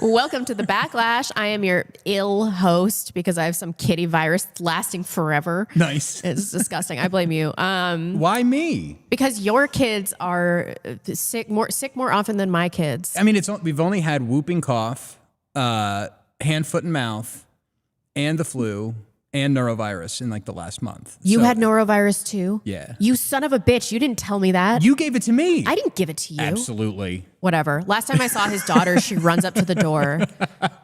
Welcome to the Backlash. I am your ill host because I have some kitty virus lasting forever. Nice. It's disgusting. I blame you. Why me? Because your kids are sick more often than my kids. I mean, we've only had whooping cough, hand, foot, and mouth, and the flu, and norovirus in like the last month. You had norovirus too? Yeah. You son of a bitch. You didn't tell me that. You gave it to me. I didn't give it to you. Absolutely. Whatever. Last time I saw his daughter, she runs up to the door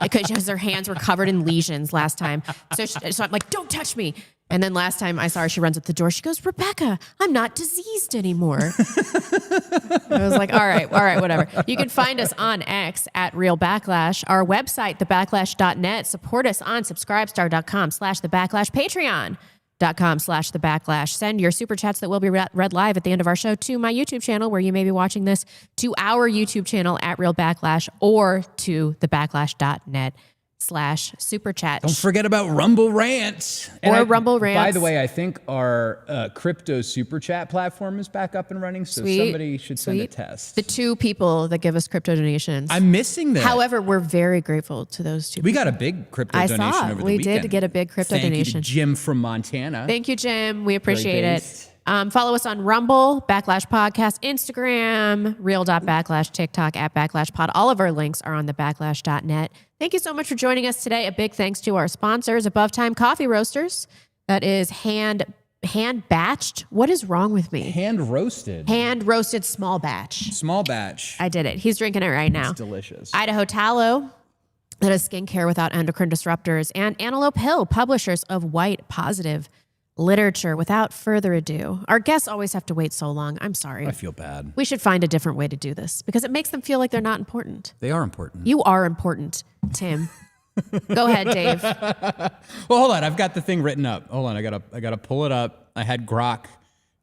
because her hands were covered in lesions last time. So I'm like, don't touch me. And then last time I saw her, she runs up the door. She goes, Rebecca, I'm not diseased anymore. I was like, all right, whatever. You can find us on X at Real Backlash, our website, thebacklash.net. Support us on subscribestar.com/thebacklash, patreon.com/thebacklash. Send your super chats that will be read live at the end of our show to my YouTube channel, where you may be watching this, to our YouTube channel at Real Backlash, or to thebacklash.net/super chat. Don't forget about Rumble Rants. Rumble Rants. By the way, I think our crypto super chat platform is back up and running, so somebody should send a test. The two people that give us crypto donations. I'm missing that. However, we're very grateful to those two people. We got a big crypto donation over the weekend. We did get a big crypto donation. Thank you to Jim from Montana. Thank you, Jim. We appreciate it. Follow us on Rumble, Backlash Podcast, Instagram, real.backlash, TikTok at BacklashPod. All of our links are on thebacklash.net. Thank you so much for joining us today. A big thanks to our sponsors, Above Time Coffee Roasters. That is hand batched. What is wrong with me? Hand roasted. Hand roasted small batch. Small batch. I did it. He's drinking it right now. It's delicious. Idaho Tallow. That is skincare without endocrine disruptors. And Antelope Hill, publishers of white positive literature. Without further ado, our guests always have to wait so long. I'm sorry. I feel bad. We should find a different way to do this because it makes them feel like they're not important. They are important. You are important, Tim. Go ahead, Dave. Well, hold on. I've got the thing written up. Hold on. I gotta pull it up. I had Grok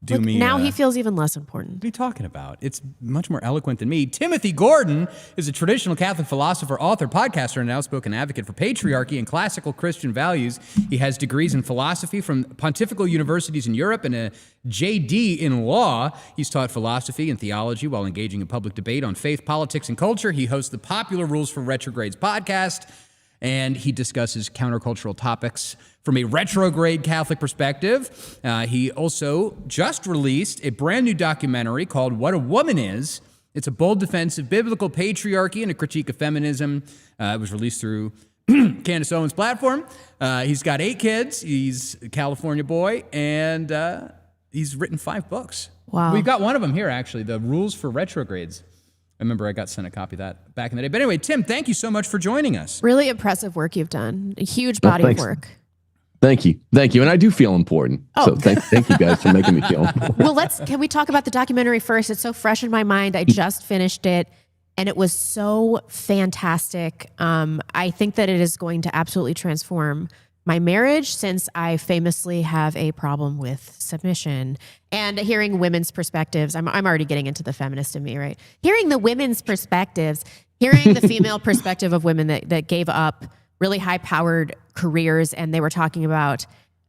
do me. Now he feels even less important. What are you talking about? It's much more eloquent than me. Timothy Gordon is a traditional Catholic philosopher, author, podcaster, and an outspoken advocate for patriarchy and classical Christian values. He has degrees in philosophy from pontifical universities in Europe and a JD in law. He's taught philosophy and theology while engaging in public debate on faith, politics, and culture. He hosts the Popular Rules for Retrogrades podcast, and he discusses countercultural topics from a retrograde Catholic perspective. He also just released a brand new documentary called What a Woman Is. It's a bold defense of biblical patriarchy and a critique of feminism. It was released through Candace Owens' platform. He's got 8 kids. He's a California boy, and he's written 5 books. Wow. We've got one of them here, actually, The Rules for Retrogrades. I remember I got sent a copy of that back in the day. But anyway, Tim, thank you so much for joining us. Really impressive work you've done. A huge body of work. Thank you. And I do feel important. So thank you guys for making me feel important. Well, can we talk about the documentary first? It's so fresh in my mind. I just finished it and it was so fantastic. I think that it is going to absolutely transform my marriage, since I famously have a problem with submission. And hearing women's perspectives, I'm already getting into the feminist in me, right? Hearing the women's perspectives, hearing the female perspective of women that gave up really high-powered careers, and they were talking about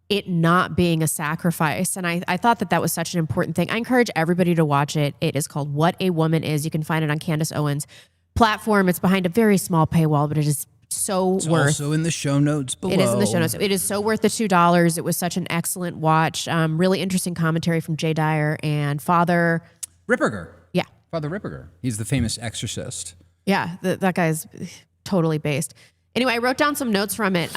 it not being a sacrifice. And I thought that was such an important thing. I encourage everybody to watch it. It is called What a Woman Is. You can find it on Candace Owens' platform. It's behind a very small paywall, but it is so it's worth. Also in the show notes below. It is in the show notes. It is so worth the $2. It was such an excellent watch. Really interesting commentary from Jay Dyer and Father Ripperger. Yeah. Father Ripperger. He's the famous exorcist. Yeah, that guy's totally based. Anyway, I wrote down some notes from it.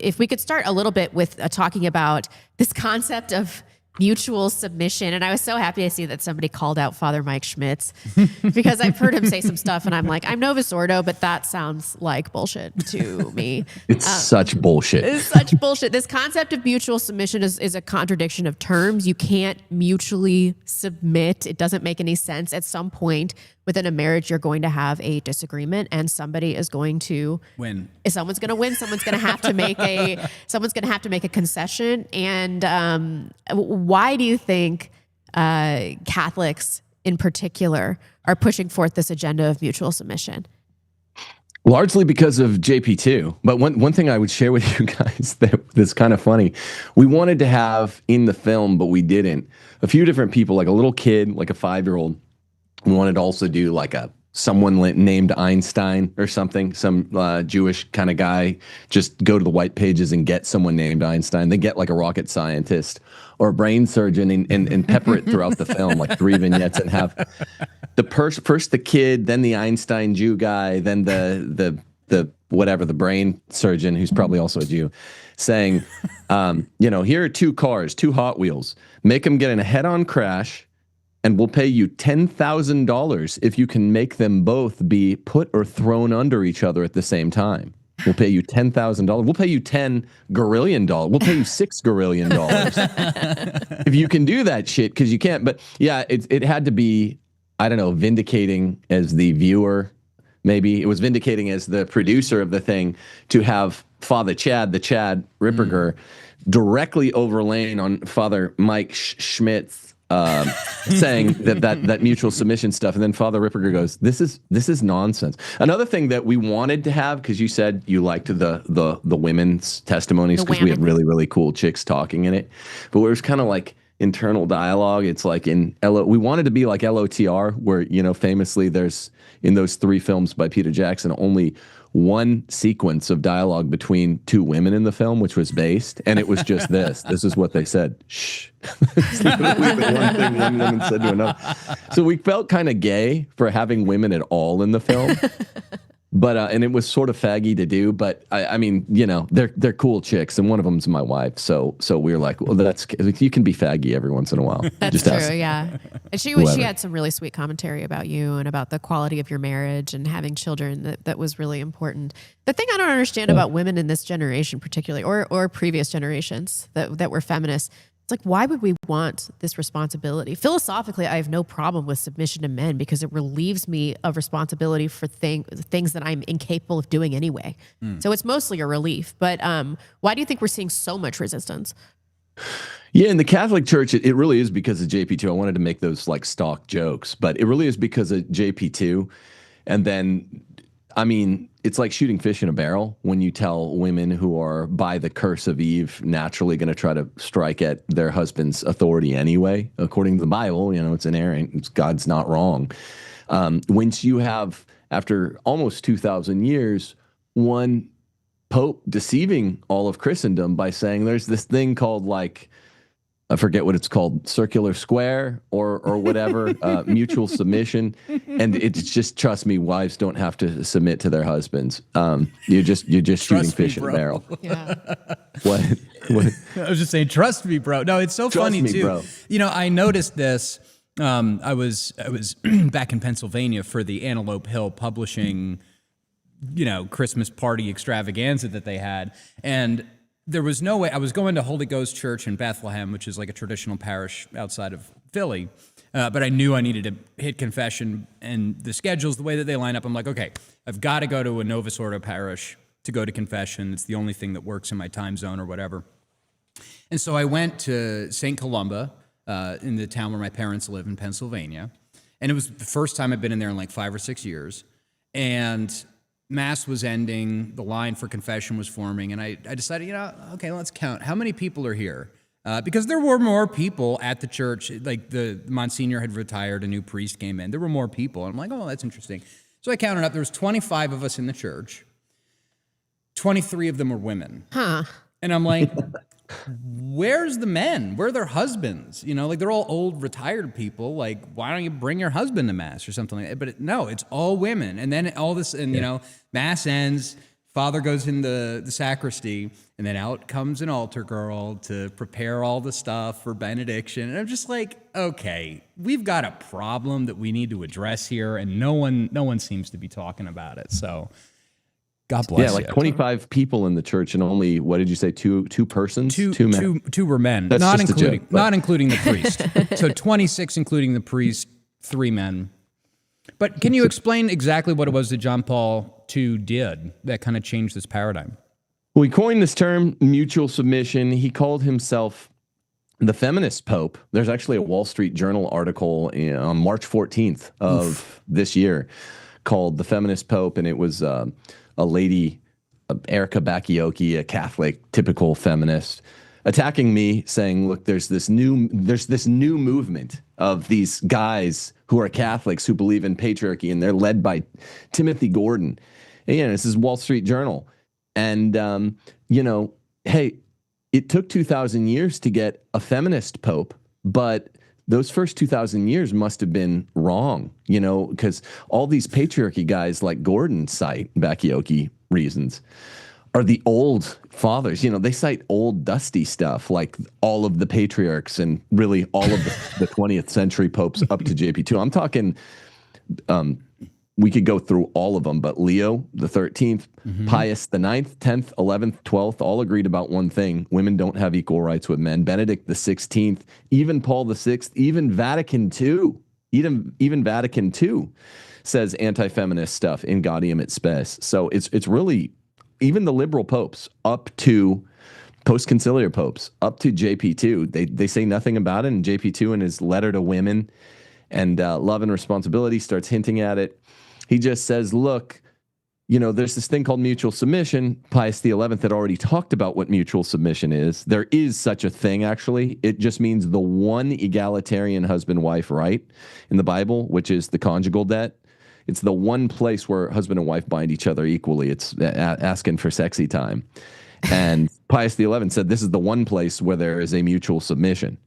If we could start a little bit with talking about this concept of mutual submission. And I was so happy to see that somebody called out Father Mike Schmitz, because I've heard him say some stuff and I'm like, I'm Novus Ordo, but that sounds like bullshit to me. It's such bullshit. It's such bullshit. This concept of mutual submission is a contradiction of terms. You can't mutually submit. It doesn't make any sense. At some point within a marriage, you're going to have a disagreement and somebody is going to win. Someone's going to win. Someone's going to have to make a concession. And why do you think Catholics in particular are pushing forth this agenda of mutual submission? Largely because of JP2. But one thing I would share with you guys that's kind of funny. We wanted to have in the film, but we didn't. A few different people, like a little kid, like a 5-year-old, wanted to also do like a someone named Einstein or something, some Jewish kind of guy, just go to the white pages and get someone named Einstein. They get like a rocket scientist or a brain surgeon and pepper it throughout the film, like 3 vignettes, and have first the kid, then the Einstein Jew guy, then the whatever, the brain surgeon, who's probably also a Jew, saying, here are 2 cars, 2 Hot Wheels. Make them get in a head-on crash, and we'll pay you $10,000 if you can make them both be put or thrown under each other at the same time. We'll pay you $10,000. We'll pay you $10 gorillion. We'll pay you $6 gorillion if you can do that shit, because you can't. But yeah, it had to be, I don't know, vindicating as the viewer. Maybe it was vindicating as the producer of the thing to have Father Chad, the Chad Ripperger, directly overlaying on Father Mike Schmidt's saying that mutual submission stuff, and then Father Ripperger goes, "This is nonsense." Another thing that we wanted to have, because you said you liked the women's testimonies because we had really, really cool chicks talking in it, but it was kind of like internal dialogue. It's like we wanted to be like LOTR, where famously there's, in those 3 films by Peter Jackson, only one sequence of dialogue between 2 women in the film, which was based, and it was just this. This is what they said. Shh. It's literally the one thing one woman said to another. So we felt kind of gay for having women at all in the film. But and it was sort of faggy to do, but I mean, they're cool chicks, and one of them's my wife. So we were like, well, you can be faggy every once in a while. That's true, yeah. And she had some really sweet commentary about you and about the quality of your marriage and having children. That was really important. The thing I don't understand about women in this generation, particularly, or previous generations that were feminists. It's like, why would we want this responsibility? Philosophically, I have no problem with submission to men because it relieves me of responsibility for things that I'm incapable of doing anyway. So it's mostly a relief. But why do you think we're seeing so much resistance? Yeah, in the Catholic Church, it really is because of JP2. I wanted to make those like stock jokes, but it really is because of JP2. And then, I mean, it's like shooting fish in a barrel when you tell women who are, by the curse of Eve, naturally going to try to strike at their husband's authority anyway. According to the Bible, it's inerrant. God's not wrong. Once you have, after almost 2,000 years, one pope deceiving all of Christendom by saying there's this thing called, like, I forget what it's called, circular square or whatever, mutual submission. And it's just, trust me, wives don't have to submit to their husbands. You're just shooting fish in a barrel. Yeah. What? I was just saying, trust me, bro. No, it's so funny too. Bro. I noticed this. I was back in Pennsylvania for the Antelope Hill Publishing, Christmas party extravaganza that they had, and there was no way. I was going to Holy Ghost Church in Bethlehem, which is like a traditional parish outside of Philly, but I knew I needed to hit confession, and the schedules, the way that they line up, I'm like, okay, I've got to go to a Novus Ordo parish to go to confession. It's the only thing that works in my time zone or whatever. And so I went to St. Columba in the town where my parents live in Pennsylvania, and it was the first time I'd been in there in like 5 or 6 years, and Mass was ending, the line for confession was forming, and I decided, okay, let's count. How many people are here? Because there were more people at the church. Like the Monsignor had retired, a new priest came in. There were more people. And I'm like, oh, that's interesting. So I counted up. There was 25 of us in the church. 23 of them were women. Huh. And I'm like, where's the men? Where are their husbands? Like they're all old, retired people. Like, why don't you bring your husband to Mass or something like that? But no, it's all women. And then all this, and Mass ends, Father goes in the sacristy, and then out comes an altar girl to prepare all the stuff for benediction. And I'm just like, okay, we've got a problem that we need to address here, and no one seems to be talking about it. So God bless. Yeah, like 25 people in the church, and only, what did you say, two persons? Two men. Two were men, That's not just including a joke, not including the priest. So 26 including the priest, 3 men. But can you explain exactly what it was that John Paul II did that kind of changed this paradigm? Well, he coined this term, mutual submission. He called himself the feminist pope. There's actually a Wall Street Journal article on March 14th of this year called The Feminist Pope, and it was a lady, Erica Bakioki, a Catholic, typical feminist, attacking me, saying, look, there's this new movement of these guys who are Catholics who believe in patriarchy, and they're led by Timothy Gordon. And, this is Wall Street Journal. And, hey, it took 2,000 years to get a feminist pope, but those first 2,000 years must have been wrong, because all these patriarchy guys like Gordon cite Backlash reasons are the old fathers. They cite old dusty stuff like all of the patriarchs and really all of the 20th century popes up to JP2. I'm talking, we could go through all of them, but Leo the 13th, Pius the 9th, 10th, 11th, 12th, all agreed about one thing: women don't have equal rights with men. Benedict the 16th, even Paul the 6th, even Vatican II, even Vatican II says anti-feminist stuff in Gaudium et Spes. So it's really, even the liberal popes up to post-conciliar popes up to JP2, they say nothing about it. And JP2 in his letter to women and Love and Responsibility starts hinting at it. He just says, look, there's this thing called mutual submission. Pius XI had already talked about what mutual submission is. There is such a thing, actually. It just means the one egalitarian husband-wife right in the Bible, which is the conjugal debt. It's the one place where husband and wife bind each other equally. It's asking for sexy time. And Pius XI said this is the one place where there is a mutual submission.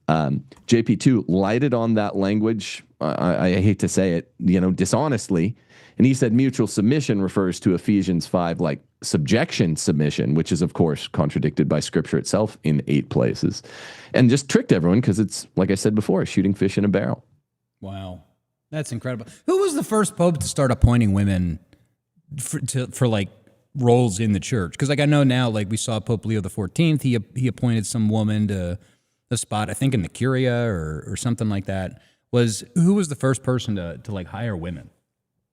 JP2 lighted on that language, I hate to say it, dishonestly. And he said mutual submission refers to Ephesians 5, like subjection submission, which is, of course, contradicted by Scripture itself in 8 places. And just tricked everyone because it's, like I said before, shooting fish in a barrel. Wow. That's incredible. Who was the first pope to start appointing women for like roles in the church? Because I know now, like we saw Pope Leo the 14th, he appointed some woman to a spot, I think in the Curia or something like that. Who was the first person to like hire women?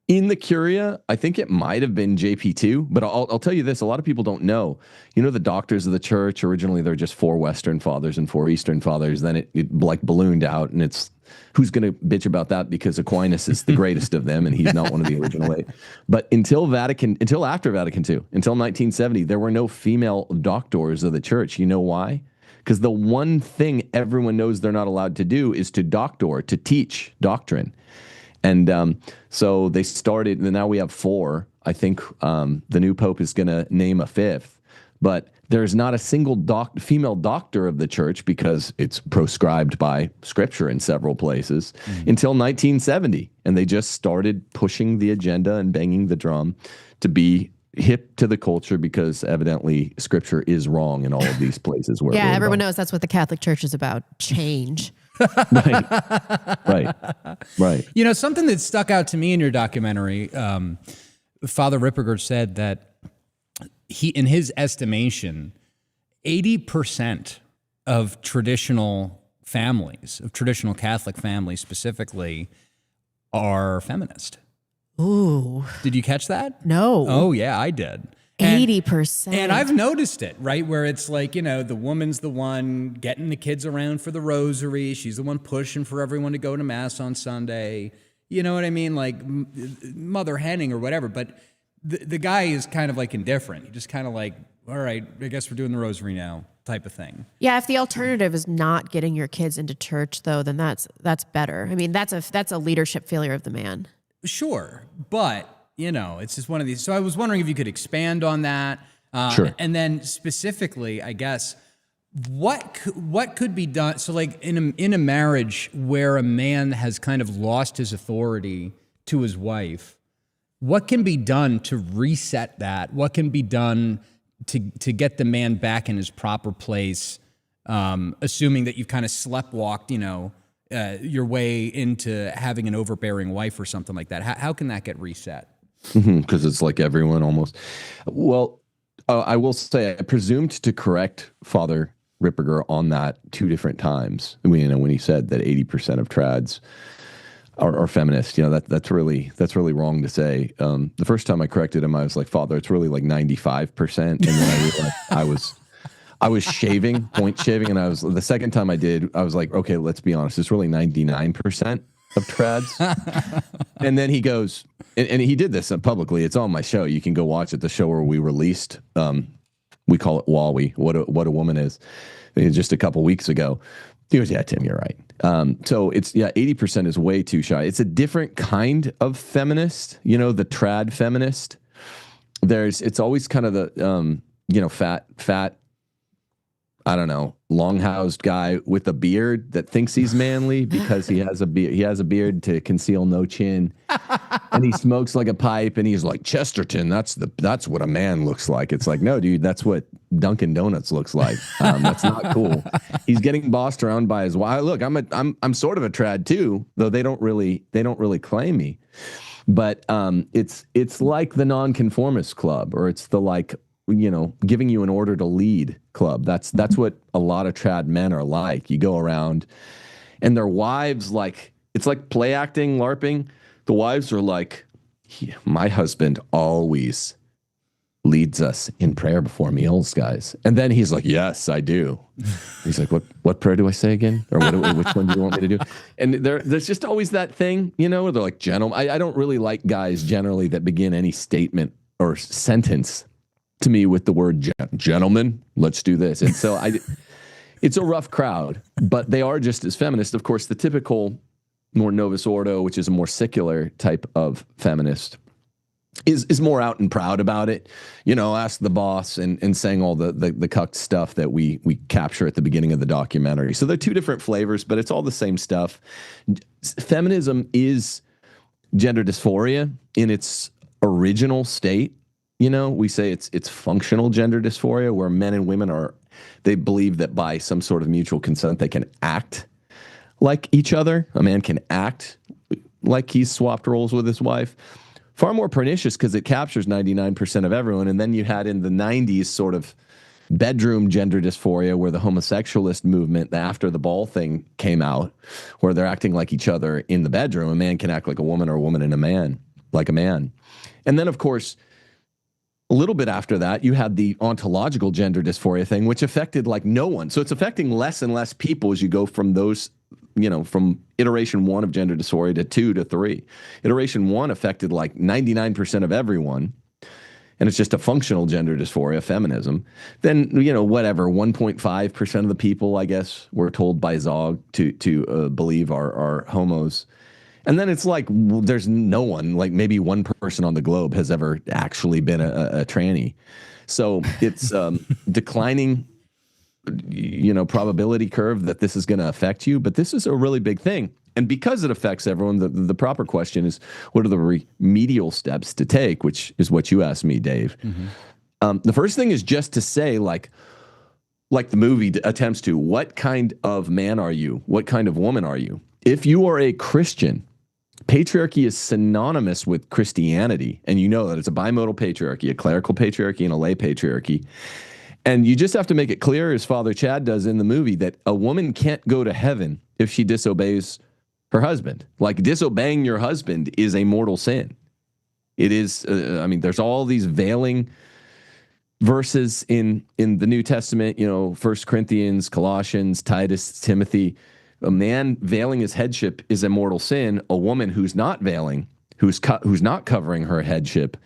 In the Curia, I think it might have been JP2, but I'll tell you this, a lot of people don't know. The doctors of the church, originally they're just 4 Western fathers and 4 Eastern fathers. Then it like ballooned out, and it's, who's going to bitch about that, because Aquinas is the greatest of them and he's not one of the original 8. But until after Vatican II, until 1970, there were no female doctors of the church. You know why? Because the one thing everyone knows they're not allowed to do is to doctor, to teach doctrine. And so they started, and now we have 4. I think the new pope is going to name a 5th. But there's not a single female doctor of the church, because it's proscribed by Scripture in several places, until 1970. And they just started pushing the agenda and banging the drum to be hip to the culture, because evidently Scripture is wrong in all of these places. Where everyone knows that's what the Catholic Church is about: change. Right. Something that stuck out to me in your documentary, Father Ripperger said that in his estimation, 80% of traditional families, of traditional Catholic families specifically, are feminist. Ooh. Did you catch that? No. Oh, yeah, I did. 80%. And I've noticed it, right? Where it's like, the woman's the one getting the kids around for the rosary. She's the one pushing for everyone to go to Mass on Sunday. You know what I mean? Like mother henning or whatever. But the guy is kind of like indifferent. He just kind of like, all right, I guess we're doing the rosary now type of thing. Yeah, if the alternative is not getting your kids into church, though, then that's better. I mean, that's a leadership failure of the man. Sure, but it's just one of these. So I was wondering if you could expand on that. Sure. And then specifically, I guess, what could be done? So like in a marriage where a man has kind of lost his authority to his wife, what can be done to reset that? What can be done to get the man back in his proper place, assuming that you've kind of sleptwalked, your way into having an overbearing wife or something like that? How can that get reset? Because it's like everyone almost. Well, I will say I presumed to correct Father Ripperger on that 2 different times. When he said that 80% of trads are feminist, that's really wrong to say. The first time I corrected him, I was like, Father, it's really like 95%, and then I realized I was point shaving, and the second time I did, I was like, okay, let's be honest, it's really 99% of trads. And then he goes, and he did this publicly. It's on my show. You can go watch it. The show where we released We call it WAWI, what a woman is. Just a couple weeks ago. He goes, yeah, Tim, you're right. So it's, 80% is way too shy. It's a different kind of feminist, the trad feminist. It's always kind of the, fat, I don't know, long-housed guy with a beard that thinks he's manly because he has a beard to conceal no chin, and he smokes like a pipe, and he's like, Chesterton, that's what a man looks like. It's like, no, dude, that's what Dunkin' Donuts looks like. That's not cool. He's getting bossed around by his wife. Look, I'm sort of a trad too, though they don't really claim me. But it's like the nonconformist club, or it's the like, giving you an order to lead club. That's what a lot of trad men are like. You go around and their wives, like, it's like play acting, LARPing. The wives are like, my husband always leads us in prayer before meals, guys. And then he's like, yes, I do. He's like, what prayer do I say again? Or which one do you want me to do? And there's just always that thing, where they're like, gentlemen. I don't really like guys generally that begin any statement or sentence to me with the word gentlemen, let's do this. And so it's a rough crowd, but they are just as feminist. Of course, the typical more Novus Ordo, which is a more secular type of feminist, is more out and proud about it. Ask the boss and saying all the cucked stuff that we capture at the beginning of the documentary. So they're two different flavors, but it's all the same stuff. Feminism is gender dysphoria in its original state. We say it's functional gender dysphoria, where men and women they believe that by some sort of mutual consent, they can act like each other. A man can act like he's swapped roles with his wife. Far more pernicious because it captures 99% of everyone. And then you had in the 90s sort of bedroom gender dysphoria, where the homosexualist movement, the after the ball thing came out, where they're acting like each other in the bedroom. A man can act like a woman, or a woman and a man like a man. And then, of course, a little bit after that, you had the ontological gender dysphoria thing, which affected like no one. So it's affecting less and less people as you go from those, from iteration 1 of gender dysphoria to 2 to 3. Iteration 1 affected like 99% of everyone, and it's just a functional gender dysphoria, feminism. Then, whatever, 1.5% of the people, I guess, were told by Zog to believe are homos. And then it's like, there's no one, like maybe one person on the globe has ever actually been a tranny. So it's declining, probability curve that this is going to affect you. But this is a really big thing. And because it affects everyone, the proper question is, what are the remedial steps to take, which is what you asked me, Dave. Mm-hmm. The first thing is just to say, like the movie attempts to, what kind of man are you? What kind of woman are you? If you are a Christian, patriarchy is synonymous with Christianity, and that it's a bimodal patriarchy, a clerical patriarchy and a lay patriarchy. And you just have to make it clear, as Father Chad does in the movie, that a woman can't go to heaven if she disobeys her husband. Like, disobeying your husband is a mortal sin. It is, there's all these veiling verses in the New Testament, 1 Corinthians, Colossians, Titus, Timothy. A man veiling his headship is a mortal sin. A woman who's not veiling, who's not covering her headship,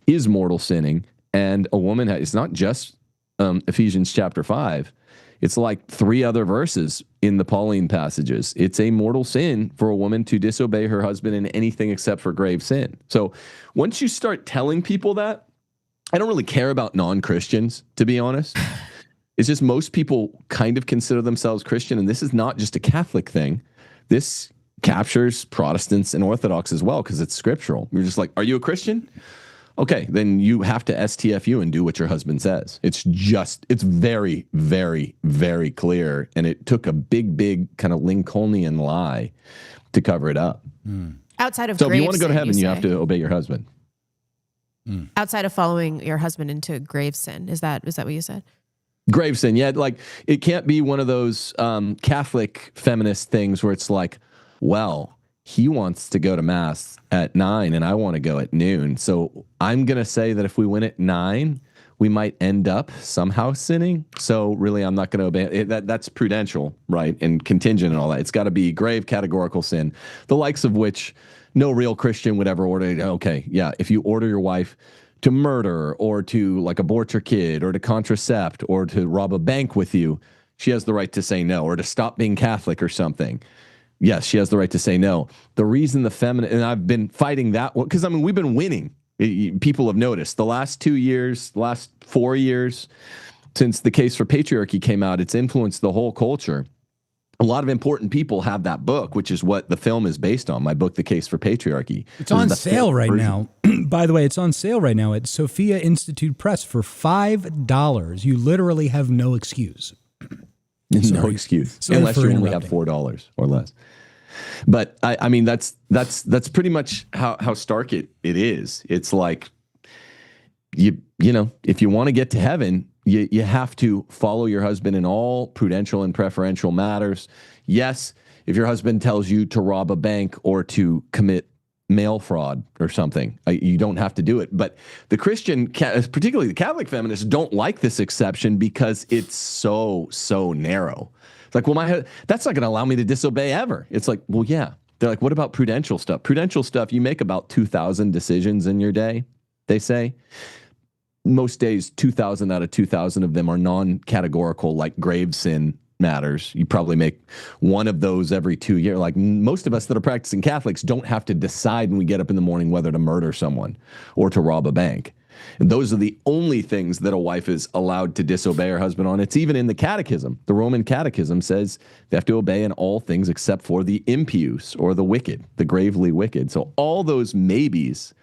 is mortal sinning. And a woman, it's not just Ephesians chapter 5. It's like 3 other verses in the Pauline passages. It's a mortal sin for a woman to disobey her husband in anything except for grave sin. So once you start telling people that, I don't really care about non-Christians, to be honest. It's just most people kind of consider themselves Christian, and this is not just a Catholic thing. This captures Protestants and Orthodox as well, because it's scriptural. You're just like, are you a Christian? Okay, then you have to STFU and do what your husband says. It's very, very, very clear, and it took a big kind of Lincolnian lie to cover it up. Outside of so if you want to go to sin, heaven, you have to obey your husband. Outside of following your husband into grave sin, is that what you said? Grave sin, yeah. Like, it can't be one of those Catholic feminist things where it's like, well, he wants to go to mass at 9 and I want to go at noon. So I'm going to say that if we went at 9, we might end up somehow sinning. So really, I'm not going to obey it. That's prudential, right? And contingent and all that. It's got to be grave categorical sin, the likes of which no real Christian would ever order. Okay, yeah, if you order your wife to murder or to like abort your kid or to contracept or to rob a bank with you, she has the right to say no, or to stop being Catholic or something. Yes, she has the right to say no. The reason the feminist, and I've been fighting that one, because I mean, we've been winning. People have noticed the last 2 years, the last 4 years, since the case for patriarchy came out, it's influenced the whole culture. A lot of important people have that book, which is what the film is based on. My book, The Case for Patriarchy. It's on sale right now. By the way, it's on sale right now at Sophia Institute Press for $5. You literally have no excuse. No excuse. Unless you only have $4 or less. But I mean, that's pretty much how stark it is. It's like, you know, if you want to get to heaven, you have to follow your husband in all prudential and preferential matters. Yes, if your husband tells you to rob a bank or to commit mail fraud or something, you don't have to do it. But the Christian, particularly the Catholic feminists, don't like this exception because it's so narrow. It's like, well, that's not going to allow me to disobey ever. It's like, well, yeah. They're like, what about prudential stuff? Prudential stuff, you make about 2,000 decisions in your day, they say. Most days, 2,000 out of 2,000 of them are non-categorical, like grave sin matters. You probably make one of those every 2 years. Like most of us that are practicing Catholics don't have to decide when we get up in the morning whether to murder someone or to rob a bank. And those are the only things that a wife is allowed to disobey her husband on. It's even in the catechism. The Roman catechism says they have to obey in all things except for the impious or the wicked, the gravely wicked. So all those maybes.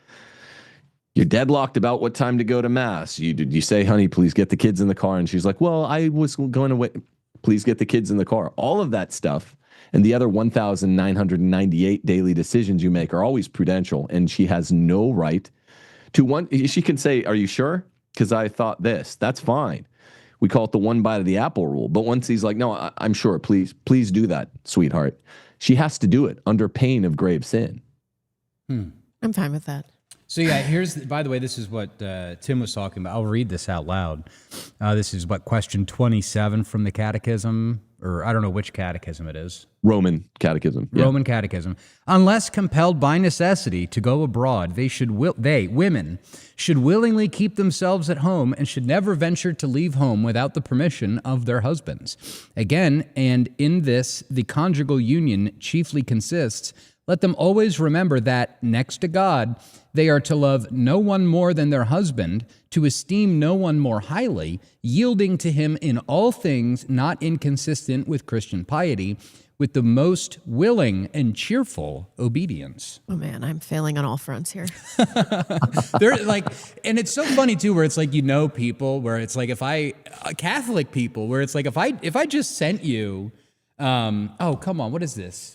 You're deadlocked about what time to go to mass. You say, honey, please get the kids in the car. And she's like, well, I was going to wait. Please get the kids in the car. All of that stuff and the other 1,998 daily decisions you make are always prudential. And she has no right to one. She can say, are you sure? Because I thought this. That's fine. We call it the one bite of the apple rule. But once he's like, no, I'm sure. Please do that, sweetheart. She has to do it under pain of grave sin. I'm fine with that. So yeah, by the way, this is what Tim was talking about. I'll read this out loud. This is question 27 from the catechism, or I don't know which catechism it is. Roman catechism. Yeah. Roman catechism. Unless compelled by necessity to go abroad, women should willingly keep themselves at home and should never venture to leave home without the permission of their husbands. Again, and in this, the conjugal union chiefly consists. Let them always remember that, next to God, they are to love no one more than their husband, to esteem no one more highly, yielding to him in all things not inconsistent with Christian piety, with the most willing and cheerful obedience. Oh man, I'm failing on all fronts here. They're like, and it's so funny too, where it's like, people where it's like, Catholic people, where it's like, if I just sent you, oh, come on, what is this?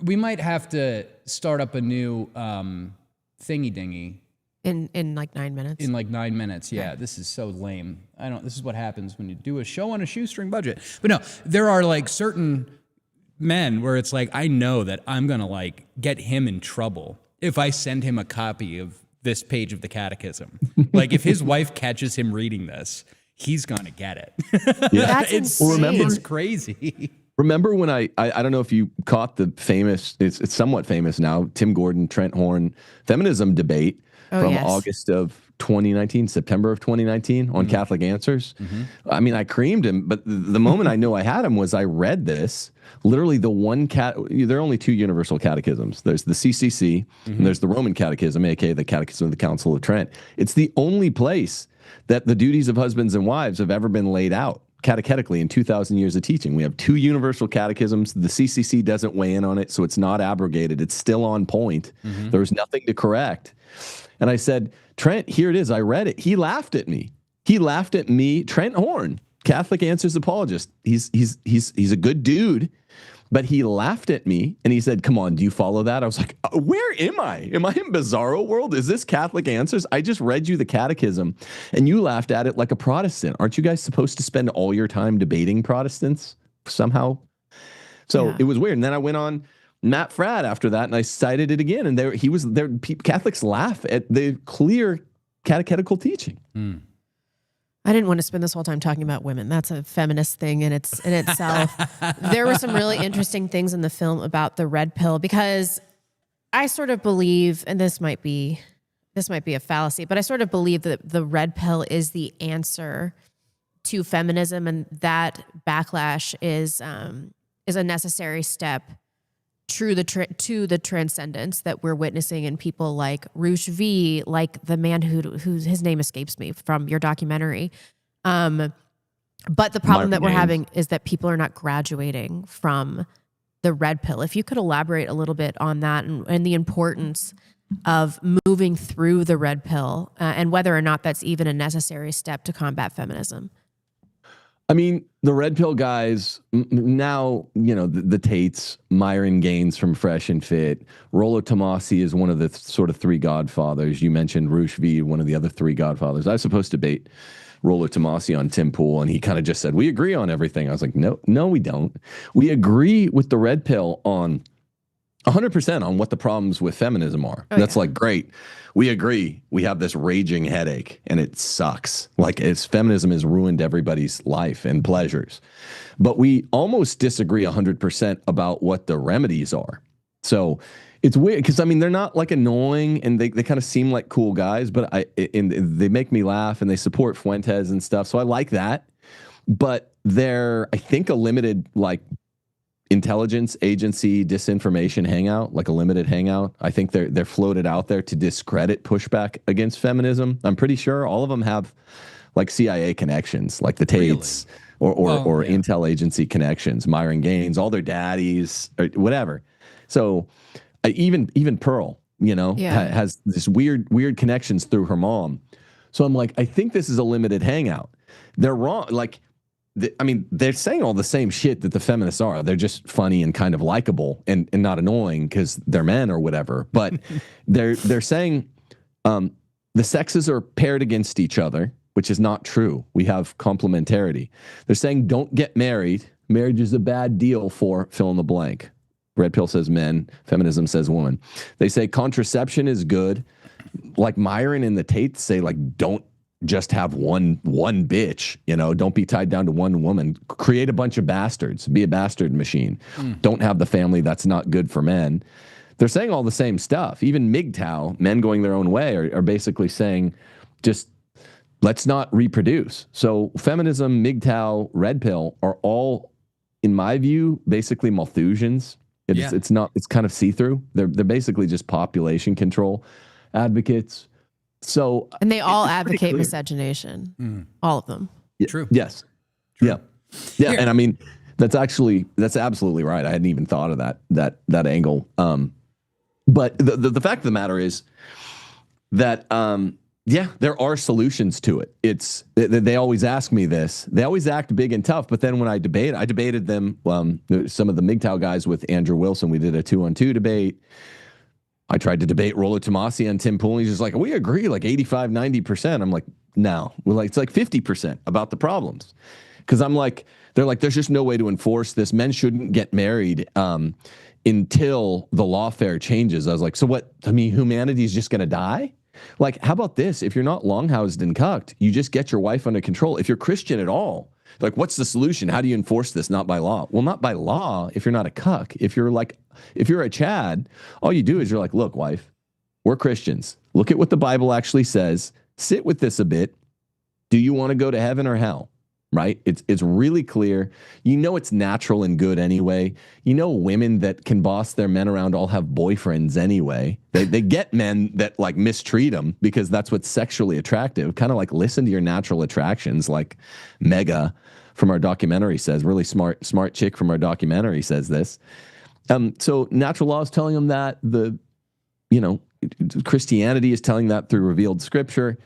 We might have to start up a new thingy dingy in like 9 minutes. In like 9 minutes, yeah. This is so lame. This is what happens when you do a show on a shoestring budget. But no, there are like certain men where it's like, I know that I'm gonna like get him in trouble if I send him a copy of this page of the catechism. Like if his wife catches him reading this, he's gonna get it. Yeah. That's insane. It's crazy. Remember when I don't know if you caught the famous, it's somewhat famous now, Tim Gordon, Trent Horn feminism debate from August of 2019, September of 2019 on Catholic Answers. I mean, I creamed him, but the moment I knew I had him was I read this, literally there are only two universal catechisms. There's the CCC and there's the Roman Catechism, aka the Catechism of the Council of Trent. It's the only place that the duties of husbands and wives have ever been laid out catechetically in 2,000 years of teaching. We have two universal catechisms. The CCC doesn't weigh in on it, so it's not abrogated. It's still on point. There's nothing to correct. And I said, Trent, here it is. I read it. He laughed at me. Trent Horn, Catholic Answers apologist. He's a good dude, but he laughed at me and he said, come on, do you follow that? I was like, where am I? Am I in Bizarro world? Is this Catholic Answers? I just read you the catechism and you laughed at it like a Protestant. Aren't you guys supposed to spend all your time debating Protestants somehow? So It was weird. And then I went on Matt Fradd after that and I cited it again. And Catholics laugh at the clear catechetical teaching. I didn't want to spend this whole time talking about women. That's a feminist thing in itself. There were some really interesting things in the film about the red pill because I sort of believe, and this might be this might be a fallacy, but I sort of believe that the red pill is the answer to feminism, and that backlash is a necessary step to the transcendence that we're witnessing in people like Rush V, like the man who his name escapes me from your documentary. But the problem that we're having is that people are not graduating from the red pill. If you could elaborate a little bit on that and the importance of moving through the red pill and whether or not that's even a necessary step to combat feminism. I mean, the red pill guys now, the Tates, Myron Gaines from Fresh and Fit, Rollo Tomasi is one of the sort of three godfathers. You mentioned Rush V, one of the other three godfathers. I was supposed to debate Rollo Tomasi on Tim Pool, and he kind of just said, we agree on everything. I was like, no, we don't. We agree with the red pill on 100% on what the problems with feminism are. That's like, great. We agree. We have this raging headache and it sucks. Like feminism has ruined everybody's life and pleasures. But we almost disagree 100% about what the remedies are. So it's weird because, I mean, they're not like annoying and they kind of seem like cool guys, but they make me laugh and they support Fuentes and stuff. So I like that. But they're, I think, a limited like intelligence agency disinformation hangout, like a limited hangout. I think they're floated out there to discredit pushback against feminism. I'm pretty sure all of them have like CIA connections, like the Tates or intel agency connections, Myron Gaines, all their daddies or whatever. So even Pearl, has this weird connections through her mom. So I'm like, I think this is a limited hangout. They're wrong. Like, they're saying all the same shit that the feminists are. They're just funny and kind of likable and not annoying because they're men or whatever. But they're saying the sexes are paired against each other, which is not true. We have complementarity. They're saying don't get married. Marriage is a bad deal for fill in the blank. Red pill says men. Feminism says woman. They say contraception is good. Like Myron and the Tates say, like, don't just have one bitch, don't be tied down to one woman. Create a bunch of bastards. Be a bastard machine. Don't have the family. That's not good for men. They're saying all the same stuff. Even MGTOW, men going their own way, are basically saying just let's not reproduce. So feminism, MGTOW, red pill are all, in my view, basically Malthusians. It's kind of see-through. They're basically just population control advocates. So, and they all advocate miscegenation, all of them. True. Yes. True. Yeah. Here. And I mean, that's absolutely right. I hadn't even thought of that angle. But the fact of the matter is that, there are solutions to it. They always ask me this. They always act big and tough. But then when I debated them, some of the MGTOW guys with Andrew Wilson, we did a 2-on-2 debate. I tried to debate Rollo Tomasi and Tim Pool. He's just like, we agree like 85, 90%. I'm like, no, it's like 50% about the problems. Because I'm like, they're like, there's just no way to enforce this. Men shouldn't get married until the lawfare changes. I was like, so what? I mean, humanity is just going to die? Like, how about this? If you're not longhoused and cucked, you just get your wife under control. If you're Christian at all, like, what's the solution? How do you enforce this? Not by law. Well, not by law if you're not a cuck. If you're a Chad, all you do is you're like, look, wife, we're Christians. Look at what the Bible actually says. Sit with this a bit. Do you want to go to heaven or hell? Right? It's really clear. It's natural and good anyway. Women that can boss their men around all have boyfriends anyway. They get men that like mistreat them because that's what's sexually attractive. Kind of like listen to your natural attractions, like Mega from our documentary says, really smart chick from our documentary says this. So natural law is telling them that Christianity is telling that through revealed scripture.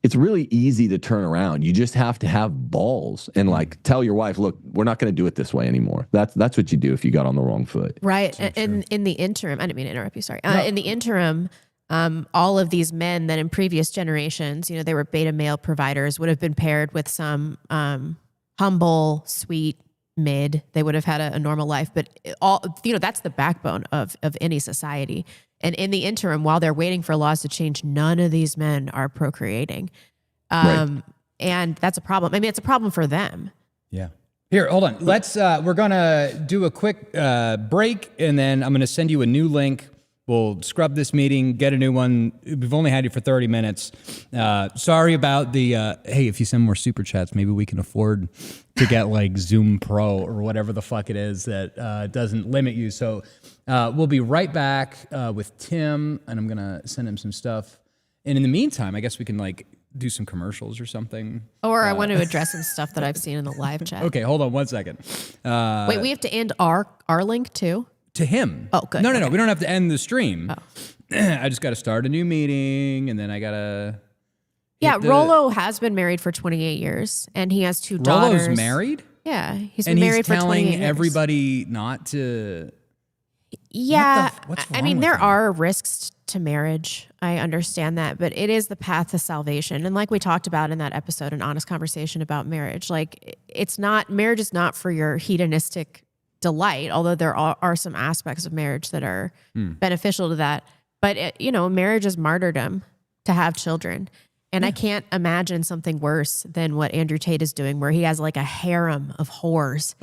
It's really easy to turn around. You just have to have balls and like tell your wife, look, we're not going to do it this way anymore. That's what you do if you got on the wrong foot. Right. And in the interim, I didn't mean to interrupt you. Sorry. No. In the interim, all of these men that in previous generations, they were beta male providers would have been paired with some humble, sweet mid. They would have had a normal life, but that's the backbone of any society. And in the interim, while they're waiting for laws to change, none of these men are procreating. Right. And that's a problem. I mean, it's a problem for them. Yeah. Here, hold on. We're going to do a quick break, and then I'm going to send you a new link We'll scrub this meeting, get a new one. We've only had you for 30 minutes. Sorry about the, hey, if you send more super chats, maybe we can afford to get like Zoom Pro or whatever the fuck it is that doesn't limit you. So we'll be right back with Tim, and I'm going to send him some stuff. And in the meantime, I guess we can like do some commercials or something. Or I want to address some stuff that I've seen in the live chat. Okay, hold on 1 second. Wait, we have to end our link too? To him. Oh, good. No, Okay. we don't have to end the stream. Oh. I just got to start a new meeting, and then I got to... Yeah, Rollo has been married for 28 years, and he has 2 daughters. Rollo's married? Yeah, he's been married for 28 years. And he's telling everybody not to... Yeah, what's I wrong mean, with there him? are risks to marriage. I understand that, but it is the path to salvation. And like we talked about in that episode, an honest conversation about marriage, like marriage is not for your hedonistic delight, although there are some aspects of marriage that are beneficial to that. But, marriage is martyrdom to have children. And I can't imagine something worse than what Andrew Tate is doing, where he has like a harem of whores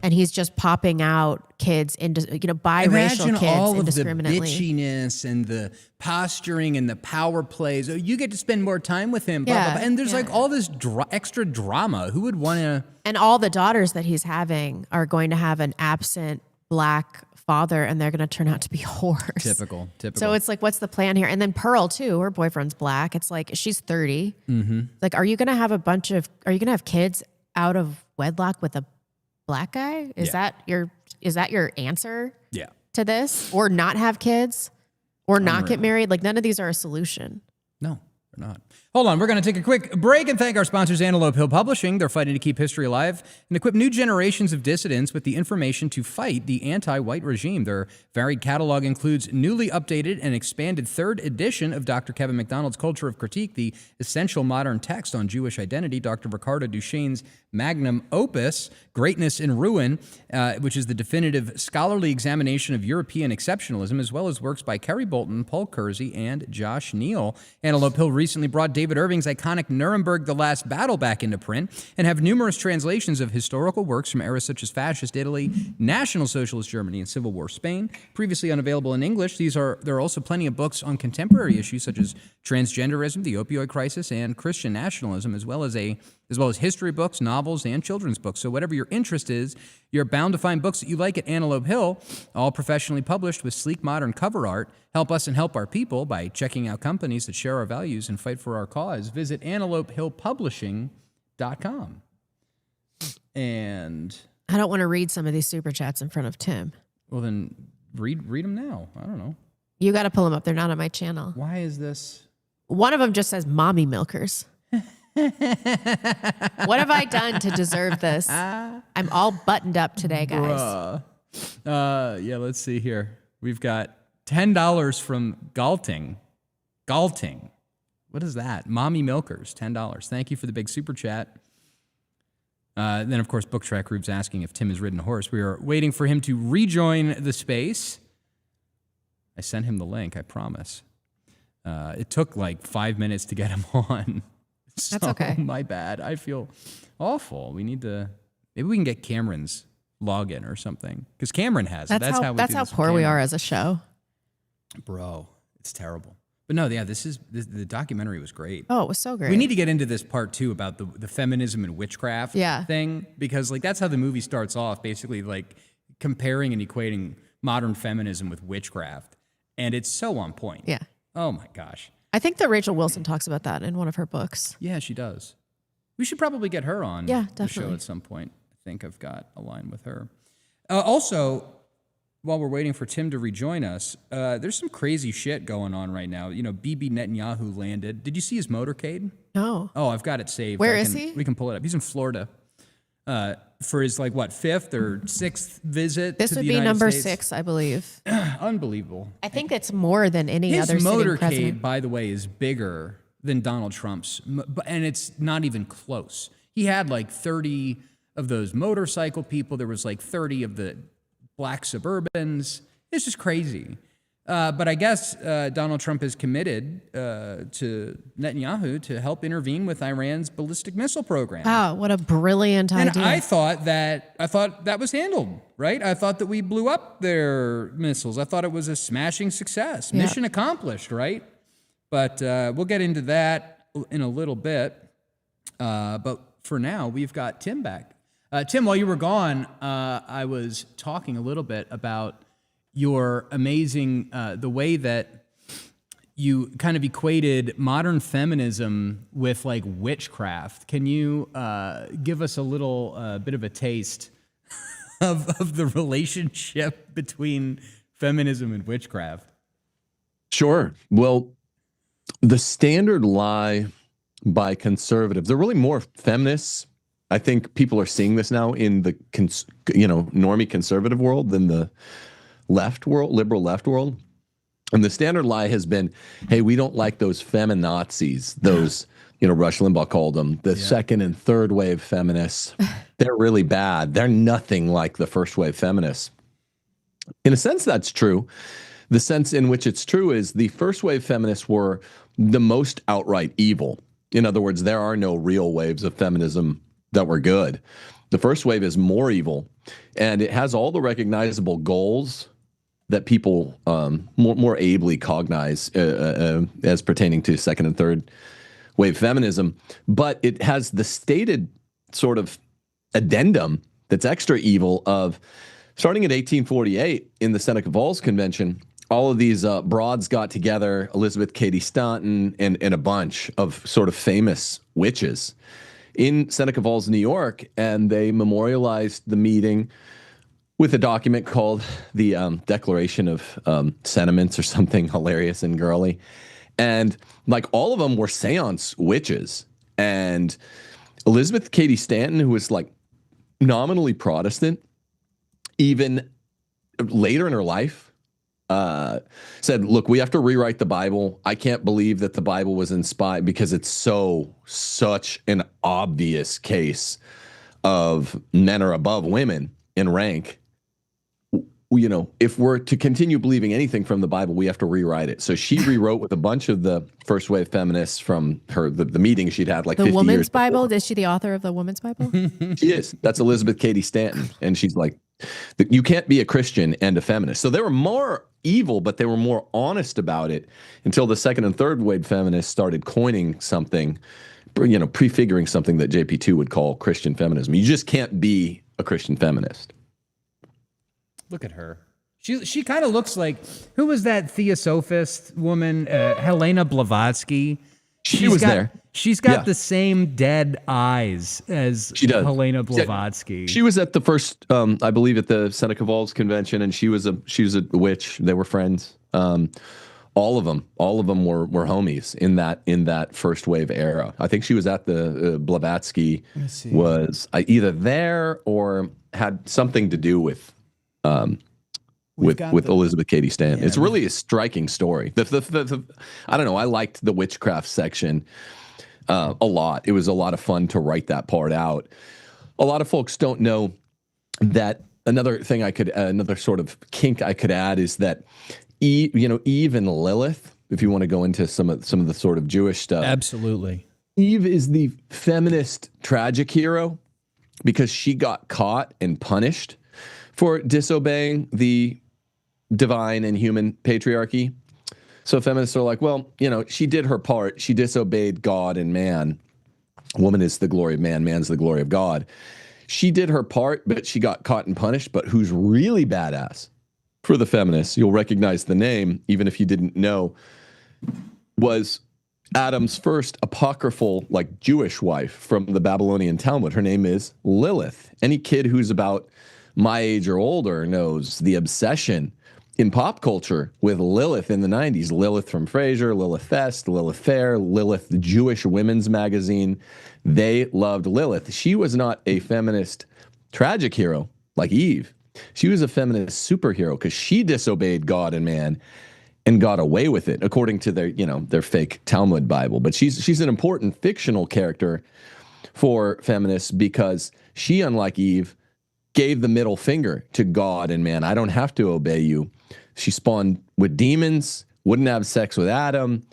and he's just popping out kids into, biracial Imagine kids all of the indiscriminately. bitchiness and the posturing and the power plays. Oh, you get to spend more time with him. Blah, Yeah, blah, blah. And there's yeah. like all this extra drama. Who would want to... And all the daughters that he's having are going to have an absent Black father, and they're going to turn out to be whores. Typical. So it's like, what's the plan here? And then Pearl too, her boyfriend's Black. It's like, she's 30. Mm-hmm. Like, are you going to have kids out of wedlock with a Black guy? Is that your answer Yeah. to this? Or not have kids? Or not get married? Like, none of these are a solution. No, they're not. Hold on, we're going to take a quick break and thank our sponsors, Antelope Hill Publishing. They're fighting to keep history alive and equip new generations of dissidents with the information to fight the anti-white regime. Their varied catalog includes newly updated and expanded 3rd edition of Dr. Kevin MacDonald's Culture of Critique, the essential modern text on Jewish identity, Dr. Ricardo Duchesne's magnum opus, Greatness in Ruin, which is the definitive scholarly examination of European exceptionalism, as well as works by Kerry Bolton, Paul Kersey, and Josh Neal. Antelope Hill recently brought David Irving's iconic Nuremberg The Last Battle back into print and have numerous translations of historical works from eras such as Fascist Italy, National Socialist Germany, and Civil War Spain. Previously unavailable in English, there are also plenty of books on contemporary issues such as transgenderism, the opioid crisis, and Christian nationalism, as well as history books, novels, and children's books. So whatever your interest is, you're bound to find books that you like at Antelope Hill, all professionally published with sleek modern cover art. Help us and help our people by checking out companies that share our values and fight for our cause. Visit antelopehillpublishing.com. And I don't want to read some of these super chats in front of Tim. well, then read them now. I don't know. You got to pull them up. They're not on my channel. Why is this? One of them just says mommy milkers. What have I done to deserve this? I'm all buttoned up today, guys. Yeah, let's see here. We've got $10 from Galting. Galting. What is that? Mommy Milkers, $10. Thank you for the big super chat. Then, of course, Book Track Group's asking if Tim has ridden a horse. We are waiting for him to rejoin the space. I sent him the link, I promise. It took like 5 minutes to get him on. So, That's okay. My bad. I feel awful. Maybe we can get Cameron's login or something. Because Cameron has it. That's how poor we are as a show. Bro, it's terrible. But no, yeah, the documentary was great. Oh, it was so great. We need to get into this part two about the feminism and witchcraft thing, because like that's how the movie starts off, basically like comparing and equating modern feminism with witchcraft. And it's so on point. Yeah. Oh my gosh. I think that Rachel Wilson talks about that in one of her books. Yeah, she does. We should probably get her on the show definitely. at some point. I think I've got a line with her. Also, while we're waiting for Tim to rejoin us, there's some crazy shit going on right now. You know, Bibi Netanyahu landed. Did you see his motorcade? No. Oh, I've got it saved. Where is he? We can pull it up. He's in Florida for his fifth or sixth visit This to would the be United number States. 6, I believe. Unbelievable. I think it's more than any His other sitting motorcade, president. by the way, is bigger than Donald Trump's, and it's not even close. He had like 30 of those motorcycle people. There was like 30 of the black Suburbans. It's just crazy. But I guess Donald Trump is committed to Netanyahu to help intervene with Iran's ballistic missile program. Wow, what a brilliant And idea. I thought that was handled, right? I thought that we blew up their missiles. I thought it was a smashing success. Yeah. Mission accomplished, right? But we'll get into that in a little bit. But for now, we've got Tim back. Tim, while you were gone, I was talking a little bit about your amazing, the way that you kind of equated modern feminism with like witchcraft. Can you give us a little bit of a taste of the relationship between feminism and witchcraft? Sure. Well, the standard lie by conservatives, they're really more feminists. I think people are seeing this now in the normie conservative world than the left world, liberal left world. And the standard lie has been, hey, we don't like those feminazis, those, Rush Limbaugh called them, the second and third wave feminists. They're really bad. They're nothing like the first wave feminists. In a sense, that's true. The sense in which it's true is the first wave feminists were the most outright evil. In other words, there are no real waves of feminism that were good. The first wave is more evil, and it has all the recognizable goals that people more ably cognize as pertaining to second and third wave feminism. But it has the stated sort of addendum that's extra evil of starting in 1848 in the Seneca Falls Convention. All of these broads got together, Elizabeth Cady Stanton and a bunch of sort of famous witches in Seneca Falls, New York, and they memorialized the meeting with a document called the Declaration of Sentiments or something hilarious and girly. And like all of them were seance witches. And Elizabeth Cady Stanton, who was like nominally Protestant, even later in her life, said, look, we have to rewrite the Bible. I can't believe that the Bible was inspired because it's such an obvious case of men are above women in rank. If we're to continue believing anything from the Bible, we have to rewrite it. So she rewrote with a bunch of the first wave feminists from the meetings she'd had like 50 years The Woman's Bible? before. Is she the author of the Woman's Bible? She is. That's Elizabeth Cady Stanton. And she's like, you can't be a Christian and a feminist. So they were more evil, but they were more honest about it until the second and third wave feminists started coining something, prefiguring something that JP2 would call Christian feminism. You just can't be a Christian feminist. Look at her. She kind of looks like, who was that theosophist woman? Helena Blavatsky. She's there. She's got the same dead eyes as Helena Blavatsky. She was at the first, I believe, at the Seneca Falls Convention, and she was a witch. They were friends. All of them were homies in that first wave era. I think she was at the Blavatsky was either there or had something to do with Elizabeth Cady Stanton. Yeah, it's really a striking story. I don't know. I liked the witchcraft section a lot. It was a lot of fun to write that part out. A lot of folks don't know that another sort of kink I could add is that Eve and Lilith, if you want to go into some of the sort of Jewish stuff. Absolutely. Eve is the feminist tragic hero because she got caught and punished for disobeying the divine and human patriarchy. So feminists are like, well, she did her part. She disobeyed God and man. Woman is the glory of man. Man's the glory of God. She did her part, but she got caught and punished. But who's really badass for the feminists, you'll recognize the name, even if you didn't know, was Adam's first apocryphal, Jewish wife from the Babylonian Talmud. Her name is Lilith. Any kid who's about my age or older knows the obsession in pop culture with Lilith in the 90s. Lilith from Frasier, Lilith Fest, Lilith Fair, Lilith, the Jewish women's magazine. They loved Lilith. She was not a feminist tragic hero like Eve. She was a feminist superhero because she disobeyed God and man and got away with it, according to their fake Talmud Bible. But she's an important fictional character for feminists because she, unlike Eve, gave the middle finger to God and man. I don't have to obey you. she spawned with demons, wouldn't have sex with Adam,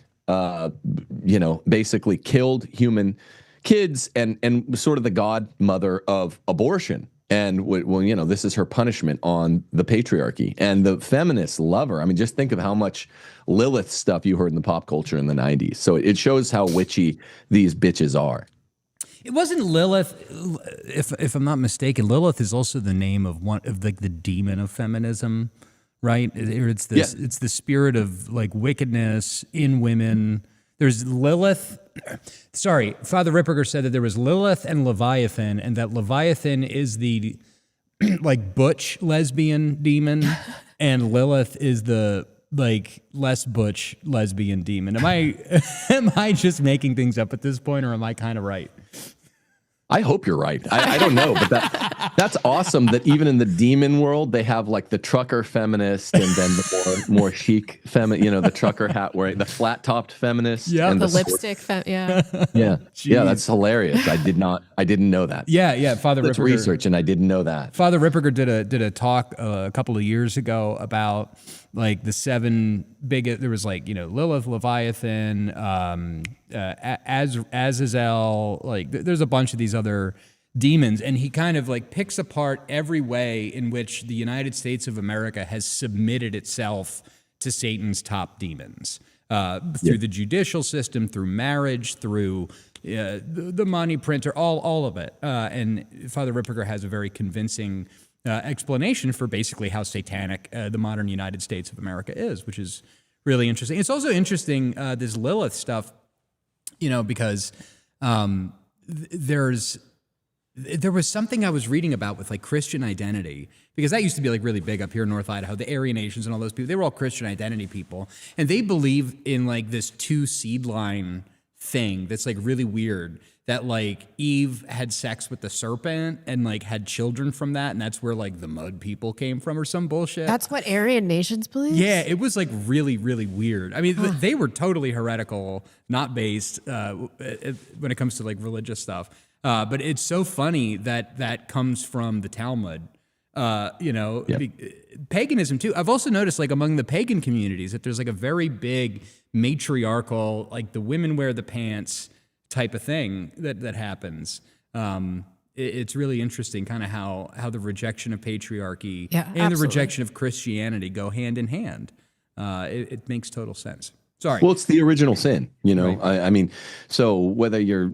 basically killed human kids, and was sort of the godmother of abortion. And this is her punishment on the patriarchy. And the feminists love her. I mean, just think of how much Lilith stuff you heard in the pop culture in the 90s. So it shows how witchy these bitches are. It wasn't Lilith, if I'm not mistaken. Lilith is also the name of one of the demon of feminism, right? It's this. Yeah. It's the spirit of like wickedness in women. There's Lilith. Sorry, Father Ripperger said that there was Lilith and Leviathan, and that Leviathan is the like butch lesbian demon, and Lilith is the like less butch lesbian demon. Am I just making things up at this point, or am I kind of right? I hope you're right. I don't know, but that's awesome that even in the demon world, they have like the trucker feminist and then the more chic the trucker hat wearing, the flat topped feminist. Yeah, the lipstick. Yeah, that's hilarious. I didn't know that. Yeah. Father Ripperger research, and I didn't know that. Father Ripperger did a talk a couple of years ago about like the seven biggest. There was like Lilith, Leviathan, Azazel. Like there's a bunch of these other demons, and he kind of like picks apart every way in which the United States of America has submitted itself to Satan's top demons through the judicial system, through marriage, through the money printer, all of it. And Father Ripperger has a very convincing explanation for basically how satanic the modern United States of America is, which is really interesting. It's also interesting, this Lilith stuff, because there was something I was reading about with like Christian identity, because that used to be like really big up here in North Idaho. The Aryan Nations and all those people, they were all Christian identity people, and they believe in like this two seed line thing that's like really weird, that like Eve had sex with the serpent and like had children from that, and that's where like the mud people came from or some bullshit. That's what Aryan Nations believe? Yeah, it was like really, really weird. I mean, they were totally heretical, not based when it comes to like religious stuff. But it's so funny that comes from the Talmud. Paganism too. I've also noticed like among the pagan communities that there's like a very big matriarchal, like the women wear the pants type of thing that happens. It's really interesting kind of how the rejection of patriarchy and the rejection of Christianity go hand in hand. It makes total sense. Sorry. Well, it's the original sin, Right. I mean, so whether you're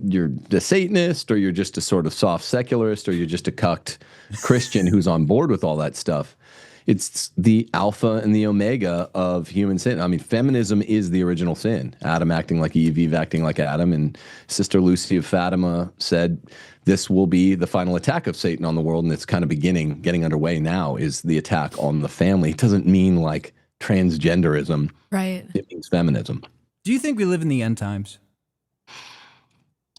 a Satanist or you're just a sort of soft secularist or you're just a cucked Christian who's on board with all that stuff, it's the alpha and the omega of human sin. I mean, feminism is the original sin. Adam acting like Eve, Eve acting like Adam. And Sister Lucy of Fatima said this will be the final attack of Satan on the world. And it's kind of getting underway now, is the attack on the family. It doesn't mean like transgenderism. Right. It means feminism. Do you think we live in the end times?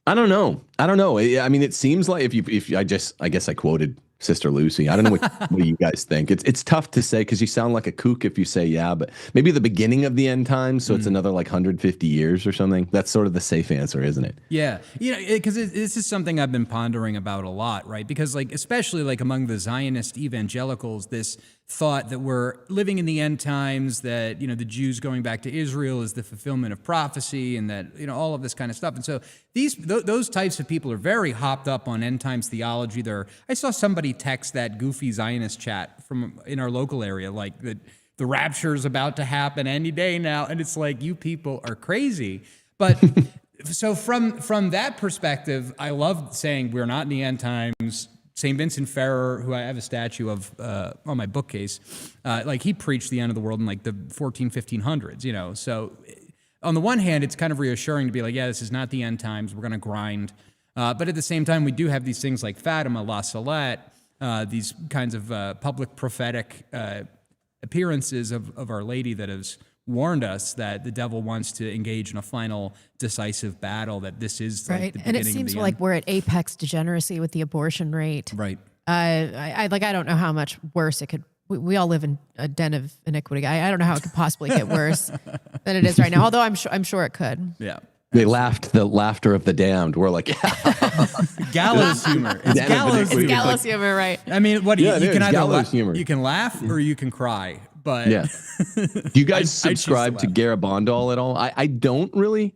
I don't know. I mean, it seems like if I guess I quoted Sister Lucy. I don't know what you guys think. It's tough to say because you sound like a kook if you say yeah, but maybe the beginning of the end times, so it's another like 150 years or something. That's sort of the safe answer, isn't it? Yeah, because this is something I've been pondering about a lot, right? Because like especially like among the Zionist evangelicals, this thought that we're living in the end times, that the Jews going back to Israel is the fulfillment of prophecy, and that all of this kind of stuff. And so those types of people are very hopped up on end times theology. I saw somebody text that goofy Zionist chat from in our local area, like that the rapture is about to happen any day now, and it's like, you people are crazy. But so from that perspective, I love saying we're not in the end times. St. Vincent Ferrer, who I have a statue of on my bookcase, like he preached the end of the world in like the 1500s, So on the one hand, it's kind of reassuring to be like, yeah, this is not the end times. We're going to grind. But at the same time, we do have these things like Fatima, La Salette, these kinds of public prophetic appearances of Our Lady that has warned us that the devil wants to engage in a final decisive battle, that this is like the beginning of the end. And it seems like we're at apex degeneracy with the abortion rate. Right. I don't know how much worse it could. We all live in a den of iniquity. I don't know how it could possibly get worse than it is right now, although I'm sure it could. Yeah. They laughed the laughter of the damned. We're like, gallows humor. It's gallows humor, right? I mean, what you can either humor. you can laugh or you can cry, but Yeah. Do you guys I choose to subscribe to laugh. Garabandal at all? I don't really,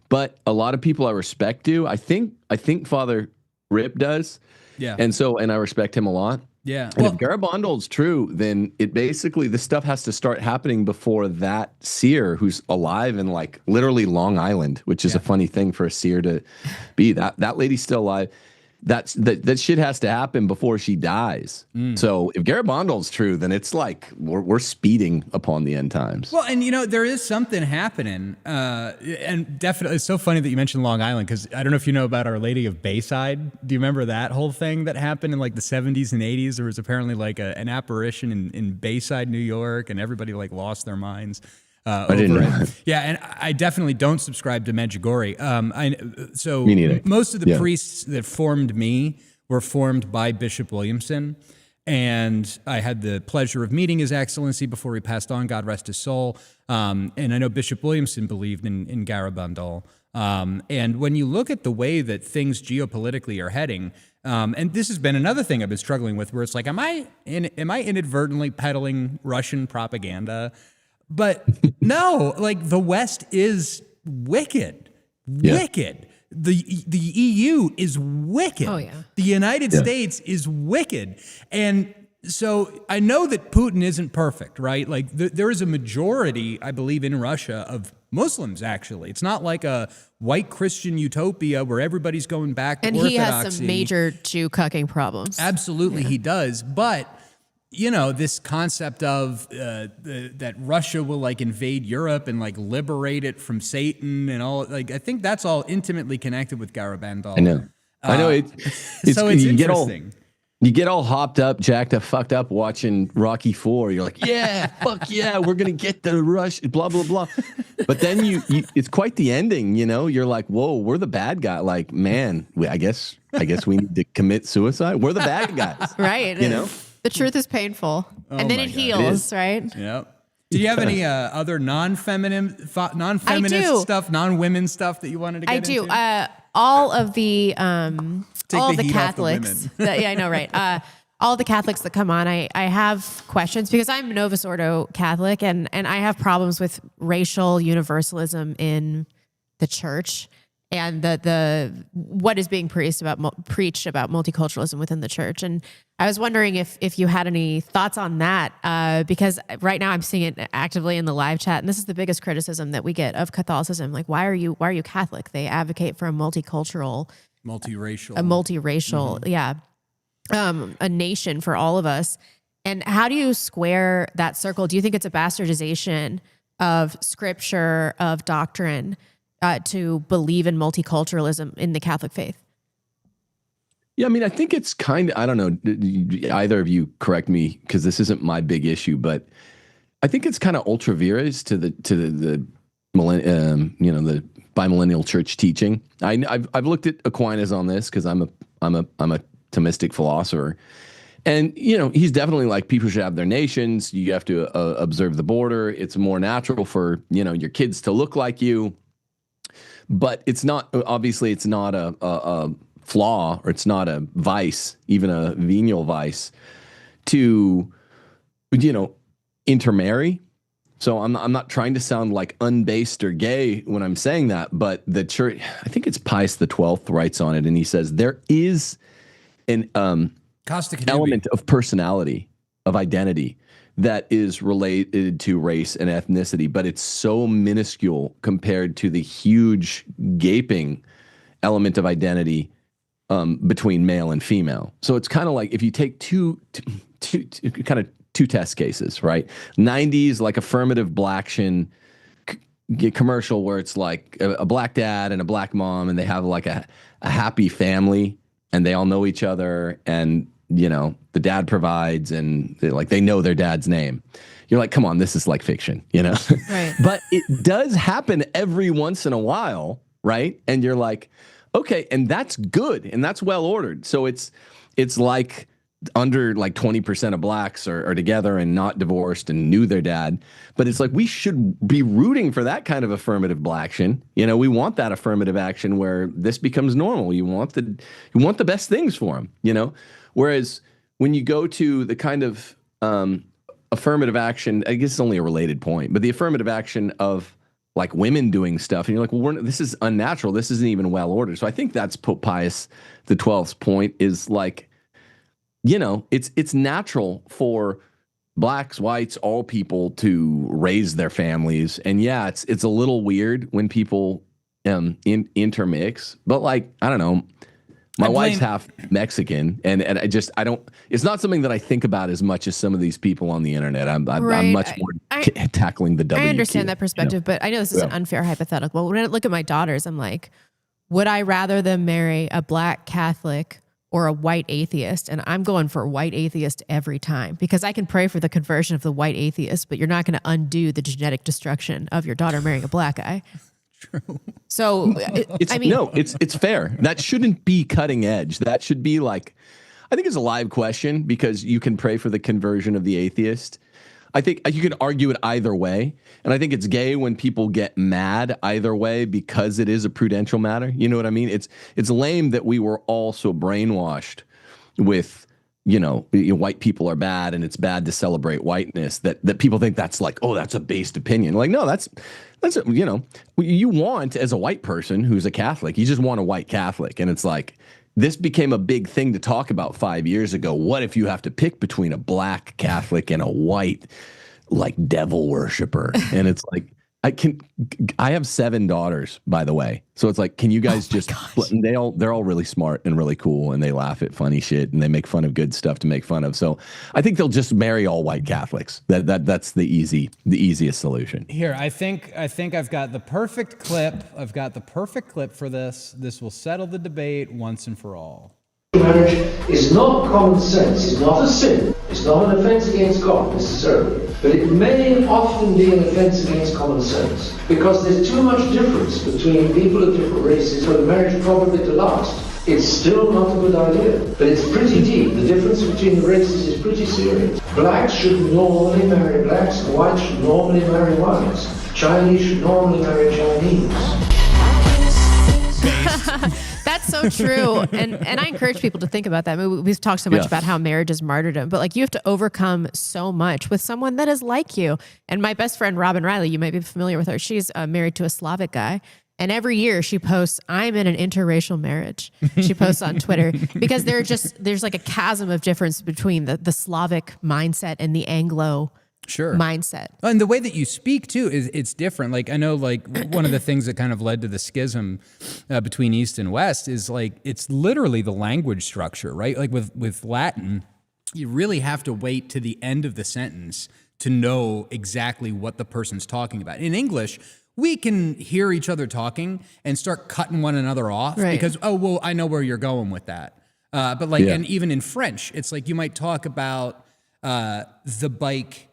but a lot of people I respect do. I think Father Rip does. Yeah. And I respect him a lot. Yeah. And Well, if Garabandal's true, then it basically, this stuff has to start happening before that seer who's alive in like literally Long Island, which is a funny thing for a seer to be. That lady's still alive. That shit has to happen before she dies. So if Garabandal's true, then it's like we're speeding upon the end times. well, and there is something happening, and definitely it's so funny that you mentioned Long Island, because I don't know if you know about Our Lady of Bayside. Do you remember that whole thing that happened in like the 70s and 80s? There was apparently like an apparition in Bayside, New York, and everybody like lost their minds. I didn't know that. Yeah, and I definitely don't subscribe to Medjugorje. So Me neither. most of the Yeah. priests that formed me were formed by Bishop Williamson, and I had the pleasure of meeting His Excellency before he passed on. God rest his soul. And I know Bishop Williamson believed in Garabandal. And when you look at the way that things geopolitically are heading, and this has been another thing I've been struggling with, where it's like, am I inadvertently peddling Russian propaganda? But no, like the West is wicked, wicked. The EU is wicked. Oh, yeah. The United States is wicked. And so I know that Putin isn't perfect, right? Like there is a majority, I believe, in Russia of Muslims, actually. It's not like a white Christian utopia where everybody's going back to And orthodoxy. he has some major Jew cucking problems. Absolutely, he does. But this concept of that Russia will like invade Europe and like liberate it from Satan and all, like I think that's all intimately connected with Garabandal. I know. It's so it's you interesting. You get all hopped up, jacked up, fucked up watching Rocky IV. You're like, yeah, fuck yeah, we're gonna get the rush, blah blah blah. But then you it's quite the ending, You're like, whoa, we're the bad guy. Like, man, I guess we need to commit suicide. We're the bad guys, Right. The truth is painful. And then my it God. heals, right? Yep. Do you have any other non-feminist stuff, non-women stuff that you wanted to get I do. into? All of the Take the heat off the Catholics. women. Yeah, I know, right? All the Catholics that come on, I have questions because I'm Novus Ordo Catholic, and I have problems with racial universalism in the church and the what is being preached about multiculturalism within the church. And I was wondering if you had any thoughts on that, because right now I'm seeing it actively in the live chat, and this is the biggest criticism that we get of Catholicism. Like, why are you Catholic? They advocate for a multicultural, multiracial, a nation for all of us. And how do you square that circle? Do you think it's a bastardization of scripture, of doctrine, to believe in multiculturalism in the Catholic faith? Yeah, I mean, I think it's kind of, I don't know, either of you correct me because this isn't my big issue, but I think it's kind of ultra vires to the the bimillennial church teaching. I've looked at Aquinas on this because I'm a Thomistic philosopher, and he's definitely like people should have their nations. You have to observe the border. It's more natural for your kids to look like you, but it's not obviously it's not a flaw, or it's not a vice, even a venial vice, to intermarry. So I'm not trying to sound like unbased or gay when I'm saying that, but the church, I think it's Pius XII writes on it, and he says there is an element of personality, of identity, that is related to race and ethnicity, but it's so minuscule compared to the huge gaping element of identity between male and female. So it's kind of like if you take two test cases, right? 90s, like affirmative blaction commercial where it's like a black dad and a black mom, and they have like a happy family, and they all know each other, and the dad provides, and they know their dad's name. You're like, come on, this is like fiction, Right. But it does happen every once in a while, right? And you're like, okay, and that's good, and that's well ordered. So it's like under like 20% of blacks are together and not divorced and knew their dad. But it's like we should be rooting for that kind of affirmative action. We want that affirmative action where this becomes normal. You want the best things for them, Whereas when you go to the kind of affirmative action, I guess it's only a related point, but the affirmative action of like women doing stuff, and you're like, well, this is unnatural. This isn't even well ordered. So I think that's Pope Pius XII's point is like, it's natural for blacks, whites, all people to raise their families. And yeah, it's a little weird when people intermix, but like, I don't know. My wife's half Mexican, and I don't. It's not something that I think about as much as some of these people on the internet. I'm much more tackling the WQ. I understand that perspective, but I know this is an unfair hypothetical. When I look at my daughters, I'm like, would I rather them marry a black Catholic or a white atheist? And I'm going for a white atheist every time, because I can pray for the conversion of the white atheist, but you're not going to undo the genetic destruction of your daughter marrying a black guy. True. So it's fair. That shouldn't be cutting edge. That should be like, I think it's a live question, because you can pray for the conversion of the atheist. I think you can argue it either way. And I think it's gay when people get mad either way, because it is a prudential matter. You know what I mean? It's lame that we were all so brainwashed with, white people are bad and it's bad to celebrate whiteness, that people think that's like, oh, that's a based opinion. Like, no, that's you want, as a white person who's a Catholic, you just want a white Catholic. And it's like, this became a big thing to talk about 5 years ago. What if you have to pick between a black Catholic and a white, like, devil worshiper? And it's like, I have 7 daughters, by the way. So it's like, can you guys they're all really smart and really cool, and they laugh at funny shit and they make fun of good stuff to make fun of. So I think they'll just marry all white Catholics. That's the easiest solution. Here, I think I've got the perfect clip. I've got the perfect clip for this. This will settle the debate once and for all. Marriage is not common sense, it's not a sin, it's not an offense against God necessarily, but it may often be an offense against common sense, because there's too much difference between people of different races for the marriage probably to last. It's still not a good idea, but it's pretty deep. The difference between the races is pretty serious. Blacks should normally marry blacks, and whites should normally marry whites. Chinese should normally marry Chinese. That's so true. And I encourage people to think about that. I mean, we've talked so much about how marriage is martyrdom, but like, you have to overcome so much with someone that is like you. And my best friend, Robin Riley, you might be familiar with her. She's married to a Slavic guy. And every year she posts, I'm in an interracial marriage. She posts on Twitter, because there's like a chasm of difference between the Slavic mindset and the Anglo mindset. And the way that you speak too it's different. Like, I know, like, one of the things that kind of led to the schism between East and West is like, it's literally the language structure, right? Like with Latin, you really have to wait to the end of the sentence to know exactly what the person's talking about. In English, we can hear each other talking and start cutting one another off because, oh, well, I know where you're going with that. But like, and even in French, it's like you might talk about the bike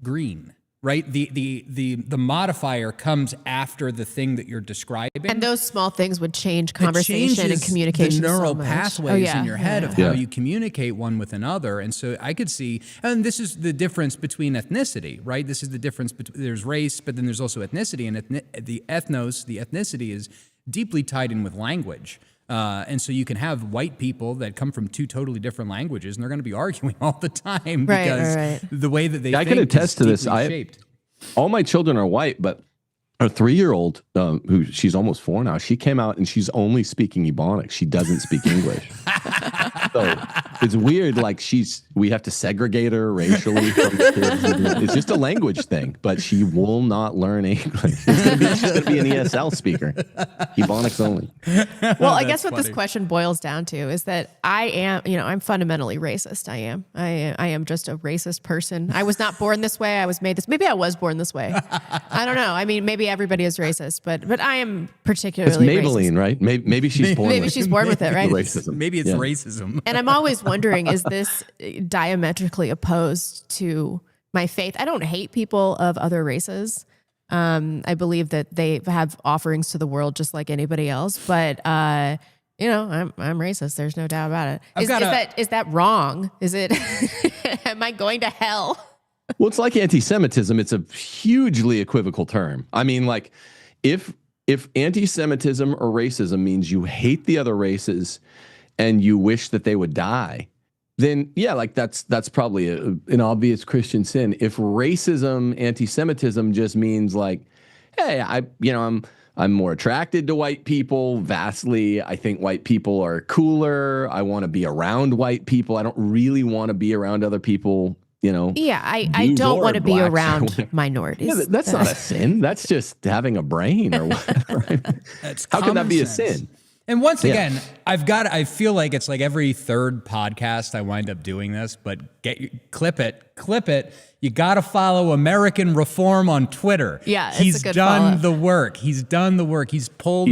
green, right? The modifier comes after the thing that you're describing. And those small things would change conversation and communication. The neural pathways in your head of how you communicate one with another. And so I could see, and this is the difference between ethnicity, right? This is the difference between, there's race, but then there's also ethnicity, and the ethnicity is deeply tied in with language. And so you can have white people that come from 2 totally different languages, and they're going to be arguing all the time because the way that they think I can attest to this. Shaped. All my children are white, but our 3-year-old, who she's almost 4 now, she came out and she's only speaking Ebonics. She doesn't speak English. So it's weird. Like, we have to segregate her racially from the kids. It's just a language thing, but she will not learn English. She's going to be an ESL speaker. Ebonics only. Well, I guess what this question boils down to is that I am, I'm fundamentally racist. I am just a racist person. I was not born this way. I was made this. Maybe I was born this way. I don't know. I mean, maybe everybody is racist, but I am particularly Maybelline, racist. Right? Maybe she's born. Maybe she's born with it, right? Racism. Maybe it's racism. And I'm always wondering, is this diametrically opposed to my faith? I don't hate people of other races. I believe that they have offerings to the world just like anybody else. But I'm racist. There's no doubt about it. Is that wrong? Is it? Am I going to hell? Well, it's like anti-Semitism. It's a hugely equivocal term. I mean, like, if anti-Semitism or racism means you hate the other races and you wish that they would die, then yeah, like that's probably an obvious Christian sin. If racism, anti-Semitism just means like, hey, I'm more attracted to white people vastly. I think white people are cooler. I want to be around white people. I don't really want to be around other people, Yeah, I don't want to be around minorities. Yeah, that's not a sin. That's just having a brain or whatever. How can that be a sin? And once again, I feel like it's like every third podcast I wind up doing this, but clip it. You got to follow American Reform on Twitter. Yeah, it's he's a good done follow. the work. He's done the work. He's pulled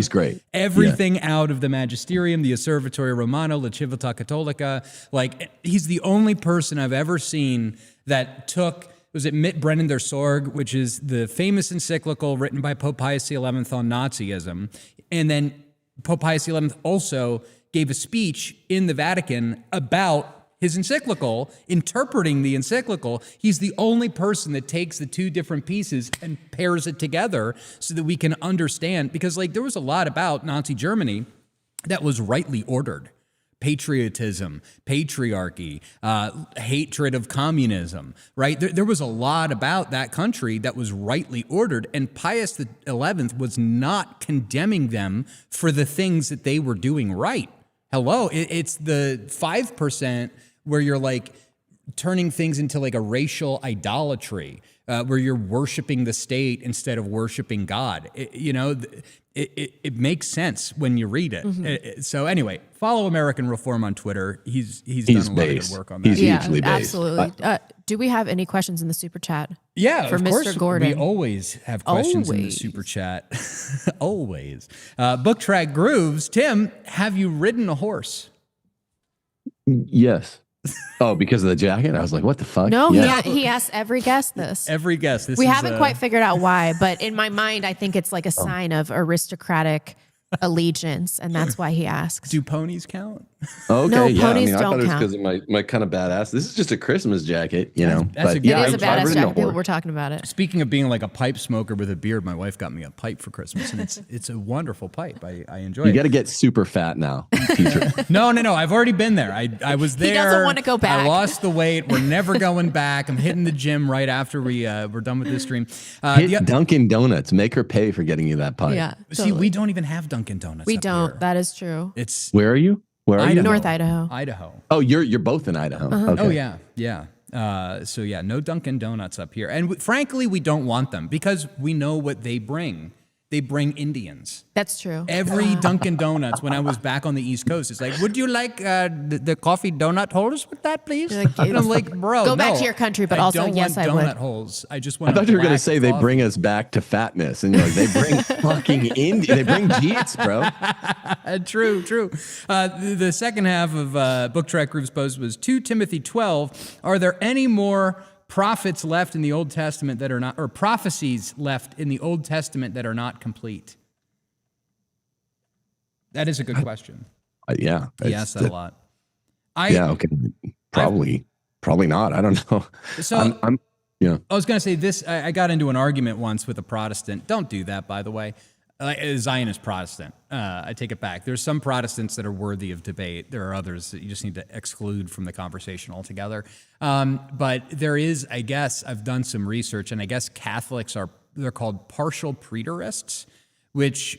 everything out of the Magisterium, the Osservatory Romano, La Civiltà Cattolica. Like, he's the only person I've ever seen that took, was it Mit Brennender Sorg, which is the famous encyclical written by Pope Pius XI on Nazism, and then Pope Pius XI also gave a speech in the Vatican about his encyclical, interpreting the encyclical. He's the only person that takes the two different pieces and pairs it together so that we can understand, because like there was a lot about Nazi Germany that was rightly ordered. Patriotism, patriarchy, hatred of communism, right? There was a lot about that country that was rightly ordered, and Pius XI was not condemning them for the things that they were doing right. Hello, it's the 5% where you're like turning things into like a racial idolatry, where you're worshiping the state instead of worshiping God. It makes sense when you read it. Mm-hmm. So anyway, follow American Reform on Twitter. He's done a lot of good work on that. He's hugely based. Absolutely. Do we have any questions in the super chat? Yeah, for of Mr. course. Gordon. We always have questions in the super chat. Always. Book Track Grooves. Tim, have you ridden a horse? Yes. Oh, because of the jacket? I was like, what the fuck? No, he asks every guest this. Every guest. We haven't quite figured out why, but in my mind, I think it's like a sign of aristocratic allegiance, and that's why he asks. Do ponies count? Okay, no, yeah. Ponies I thought don't it was count. because of my kind of badass. This is just a Christmas jacket, That's It is a I've badass ridden a jacket. People horse. were talking about it. Speaking of being like a pipe smoker with a beard, my wife got me a pipe for Christmas, and it's a wonderful pipe. I enjoy it. You got to get super fat now, Peter. No. I've already been there. I was there. He doesn't want to go back. I lost the weight. We're never going back. I'm hitting the gym right after we're done with this stream. Hit Dunkin' Donuts. Make her pay for getting you that pipe. Yeah. See, Totally. we don't even have Dunkin' Donuts. We up don't. here. That is true. It's Where are you? Where are you? Idaho. North Idaho. Idaho. Oh, you're both in Idaho. Okay. Oh yeah. So yeah, no Dunkin' Donuts up here. And frankly, we don't want them because we know what they bring. They bring Indians. That's true. Every Dunkin' Donuts, when I was back on the East Coast, it's like, would you like the coffee donut holders with that, please? Like, and I'm like, bro, go back no, to your country, but also, don't yes, want I would. donut holes. I just want. I thought you were going to say they coffee. bring us back to fatness, and you're like, they bring fucking India. They bring Jeets, bro. True. The second half of Book Track Groove's post was 2 Timothy 12. Are there any more prophets left in the Old Testament that are not, or prophecies left in the Old Testament that are not complete? That is a good question. Yeah. He asked that a lot. Okay. Probably not. I don't know. So I was going to say this. I got into an argument once with a Protestant. Don't do that, by the way. A Zionist Protestant. I take it back. There's some Protestants that are worthy of debate. There are others that you just need to exclude from the conversation altogether. But there is, I guess, I've done some research, and I guess Catholics they're called partial preterists, which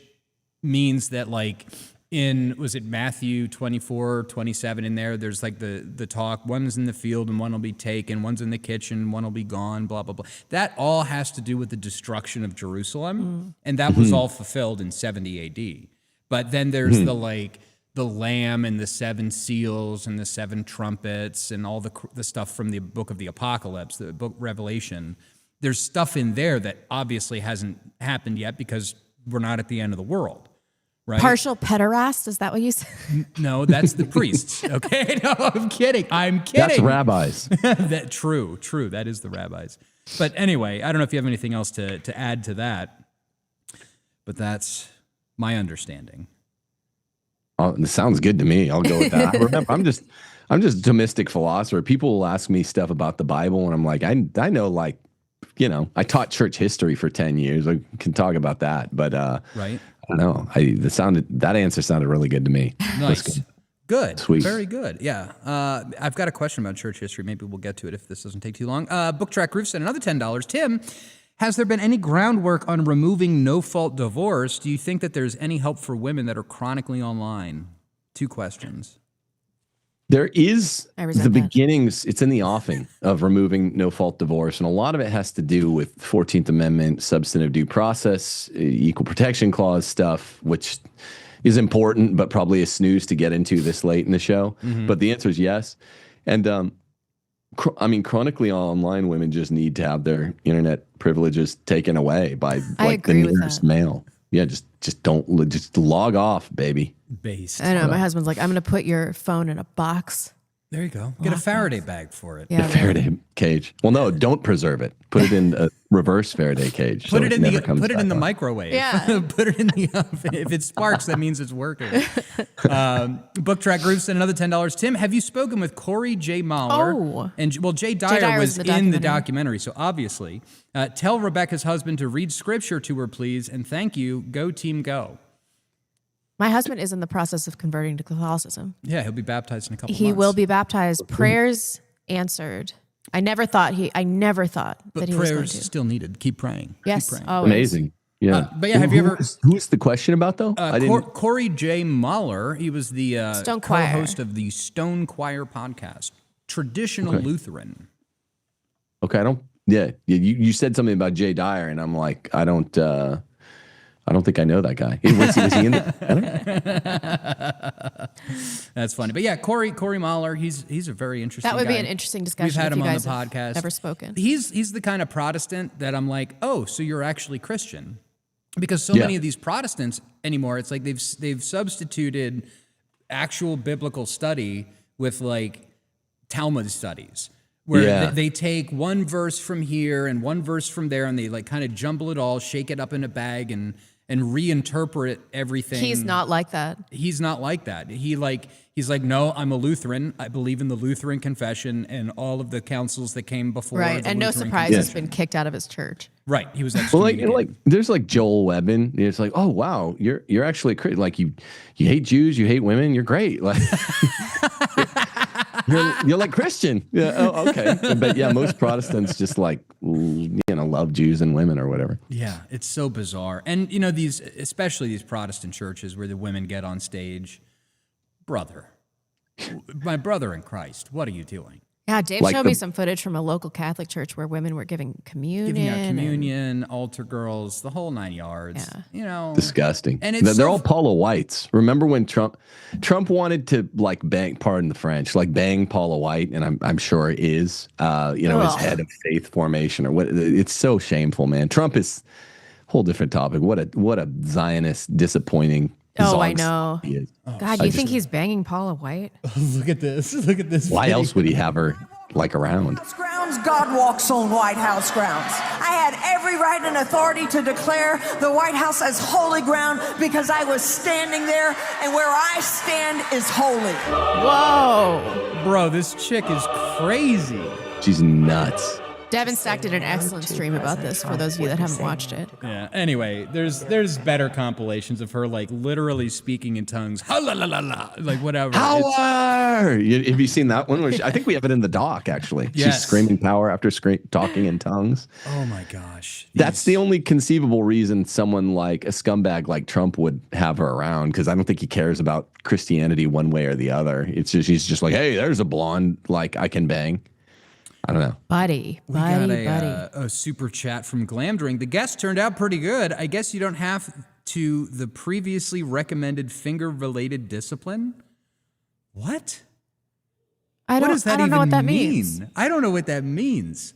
means that like was it Matthew 24:27 in there's like the talk, one's in the field and one will be taken, one's in the kitchen, one will be gone, blah, blah, blah. That all has to do with the destruction of Jerusalem. And that was all fulfilled in 70 AD. But then there's the Lamb and the 7 seals and the 7 trumpets and all the stuff from the book of the Apocalypse, the book Revelation. There's stuff in there that obviously hasn't happened yet because we're not at the end of the world. Right? Partial pederast, is that what you said? No, that's the priests. Okay, no, I'm kidding. That's rabbis. True. That is the rabbis. But anyway, I don't know if you have anything else to add to that, but that's my understanding. Oh, it sounds good to me. I'll go with that. Remember, I'm just a Thomistic philosopher. People will ask me stuff about the Bible, and I'm like, I know, like, I taught church history for 10 years. I can talk about that, but right. I don't know. That answer sounded really good to me. Nice. Good. Sweet. Very good. Yeah. I've got a question about church history. Maybe we'll get to it if this doesn't take too long. Book Track Roof sent another $10. Tim, has there been any groundwork on removing no-fault divorce? Do you think that there's any help for women that are chronically online? 2 questions. There is the that. beginnings. It's in the offing of removing no-fault divorce, and a lot of it has to do with 14th Amendment, substantive due process, equal protection clause stuff, which is important, but probably a snooze to get into this late in the show. But the answer is yes. And I mean, chronically online women just need to have their internet privileges taken away by like the nearest male. Yeah, just don't just log off, baby. Based. I know. My husband's like, I'm going to put your phone in a box. There you go. Get a Faraday bag for it. Yeah, a Faraday cage. Well, no, don't preserve it. Put it in a reverse Faraday cage. Put it in the microwave. Yeah. Put it in the oven. If it sparks, that means it's working. Book Track Group sent another $10. Tim, have you spoken with Corey J. Mahler? Oh. And well, Jay Dyer was in the documentary, so obviously. Tell Rebecca's husband to read scripture to her, please, and thank you. Go team, go. My husband is in the process of converting to Catholicism. Yeah, he'll be baptized in a couple months. He will be baptized. Prayers answered. I never thought that he was going to. Prayers still needed. Keep praying. Yes, Keep praying. always. Amazing. Yeah. But yeah, have you ever... Who's the question about, though? Corey J. Mahler. He was the co-host of the Stone Choir podcast. Traditional Lutheran. Okay, I don't... Yeah, you said something about Jay Dyer, and I'm like, I don't think I know that guy. Was he in the... That's funny. But yeah, Corey Mahler, he's a very interesting guy. That would be an interesting discussion. We've had him on the podcast. podcast. Never spoken. He's the kind of Protestant that I'm like, oh, so you're actually Christian. Because so many of these Protestants anymore, it's like they've substituted actual biblical study with like Talmud studies. Where they take one verse from here and one verse from there, and they like kind of jumble it all, shake it up in a bag, and reinterpret everything. He's not like that. He's not like that. He's like, no, I'm a Lutheran. I believe in the Lutheran confession and all of the councils that came before. Right, and no surprise, he's been kicked out of his church. Right, he was excommunicated. Well, like there's like Joel Webbin. It's like, oh wow, you're actually like you hate Jews, you hate women, you're great. Like. You're like Christian. Yeah. Oh, okay. But yeah, most Protestants just like, love Jews and women or whatever. Yeah. It's so bizarre. And especially these Protestant churches where the women get on stage, my brother in Christ, what are you doing? Yeah, Dave showed me some footage from a local Catholic church where women were giving communion. Giving out communion, altar girls, the whole 9 yards. Yeah. Disgusting. And they're all Paula Whites. Remember when Trump wanted to like bang, pardon the French, like bang Paula White, and I'm sure it is, his head of faith formation or what? It's so shameful, man. Trump is a whole different topic. What a Zionist, disappointing. Oh, I know. God, you think he's banging Paula White? Look at this. Look at this. Why else would he have her like around? House grounds, God walks on White House grounds. I had every right and authority to declare the White House as holy ground because I was standing there, and where I stand is holy. Whoa. Bro, this chick is crazy. She's nuts. Devin Stack did an excellent stream about this for those of you that haven't watched it. Yeah. Anyway, there's better compilations of her like literally speaking in tongues. Like whatever. Power! Have you seen that one? I think we have it in the doc actually. Yes. She's screaming power after talking in tongues. Oh my gosh. That's the only conceivable reason someone like a scumbag like Trump would have her around, because I don't think he cares about Christianity one way or the other. It's just he's just like, hey, there's a blonde like I can bang. I don't know. Buddy. We got a super chat from Glamdring. The guest turned out pretty good. I guess you don't have to the previously recommended finger-related discipline. What? I don't know what that means. I don't know what that means.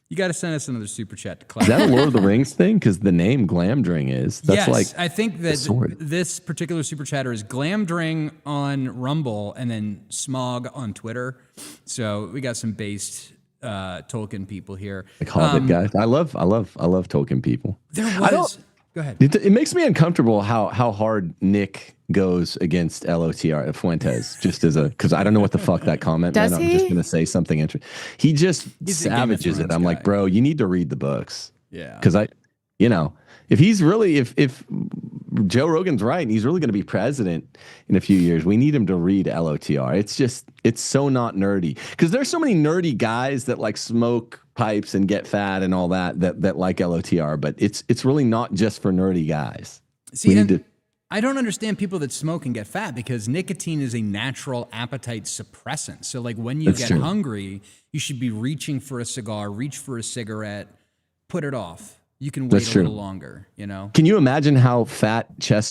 You got to send us another super chat to Cloud. Is that a Lord of the Rings thing? Because the name Glamdring is. That's yes, I think that this particular super chatter is Glamdring on Rumble and then Smog on Twitter. So we got some based Tolkien people here. Like Hobbit guys. I love Tolkien people. Go ahead. It makes me uncomfortable how hard Nick goes against LOTR Fuentes, just as because I don't know what the fuck that comment meant. I'm just gonna say something interesting. He just savages it. I'm like, bro, you need to read the books. Yeah. Because You know, if he's really, if Joe Rogan's right and he's really going to be president in a few years, we need him to read LOTR. It's so not nerdy, because there's so many nerdy guys that like smoke pipes and get fat and all that like LOTR, but it's really not just for nerdy guys. See, I don't understand people that smoke and get fat, because nicotine is a natural appetite suppressant. So like when you get hungry, you should be reaching for a cigar, reach for a cigarette, put it off. You can wait a little longer, you know? Can you imagine how fat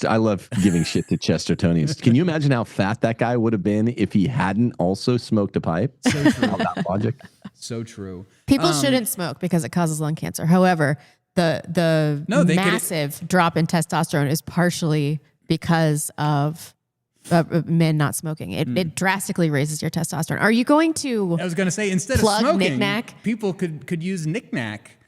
I love giving shit to Chestertonians. Can you imagine how fat that guy would have been if he hadn't also smoked a pipe? So true. That logic. So true. People shouldn't smoke because it causes lung cancer. However, the massive drop in testosterone is partially because of men not smoking. It drastically raises your testosterone. Are you going to? I was going to say, instead of smoking, Knick-Knack? People could use Knick-Knack,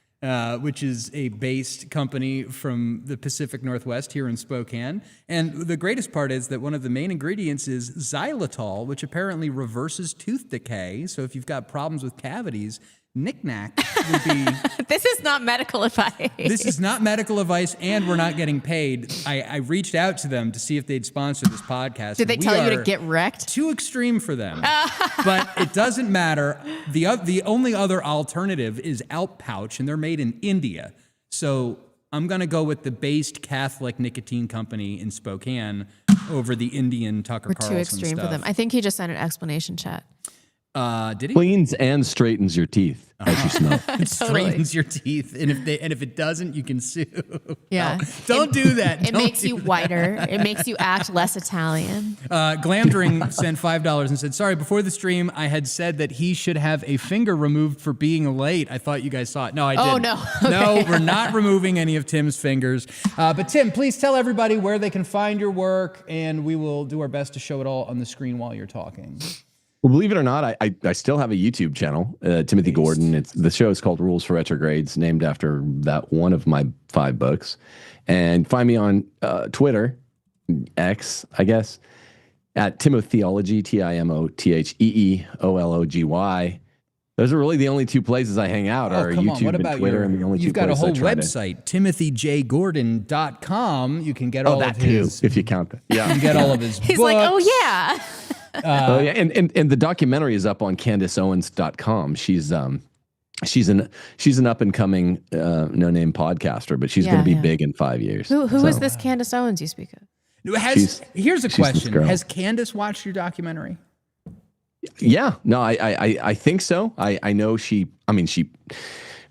which is a based company from the Pacific Northwest here in Spokane. And the greatest part is that one of the main ingredients is xylitol, which apparently reverses tooth decay. So if you've got problems with cavities, Knick-Knack would be... This is not medical advice. This is not medical advice, and we're not getting paid. I reached out to them to see if they'd sponsor this podcast. Did they tell you to get wrecked? Too extreme for them. But it doesn't matter. The only other alternative is Outpouch, and they're made in India. So I'm going to go with the based Catholic nicotine company in Spokane over the Indian Tucker Carlson stuff. Too extreme for them. I think he just sent an explanation chat. Did he? Cleans and straightens your teeth as you smoke. It straightens your teeth, and if it doesn't, you can sue. Yeah, don't do that. It makes you whiter. It makes you act less Italian. Glamdring sent $5 and said, "Sorry, before the stream, I had said that he should have a finger removed for being late. I thought you guys saw it. No, I didn't. Oh no, no, we're not removing any of Tim's fingers. But Tim, please tell everybody where they can find your work, and we will do our best to show it all on the screen while you're talking." Well, believe it or not, I still have a YouTube channel, Timothy Gordon. The show is called Rules for Retrogrades, named after that one of my 5 books. And find me on Twitter, X, I guess, at Timotheology, TIMOTHEEOLOGY. Those are really the only 2 places I hang out, are YouTube and Twitter, and the only 2 places I try to... You've got a whole website, TimothyJGordon.com. You can get all of his... if you count that. Yeah. You can get all of his He's books. like, oh, yeah. Oh yeah, and the documentary is up on CandaceOwens.com. She's an up and coming no name podcaster, but she's going to be big in 5 years. Who is this Candace Owens you speak of? Here's a question: has Candace watched your documentary? Yeah, no, I think so. I know she. I mean,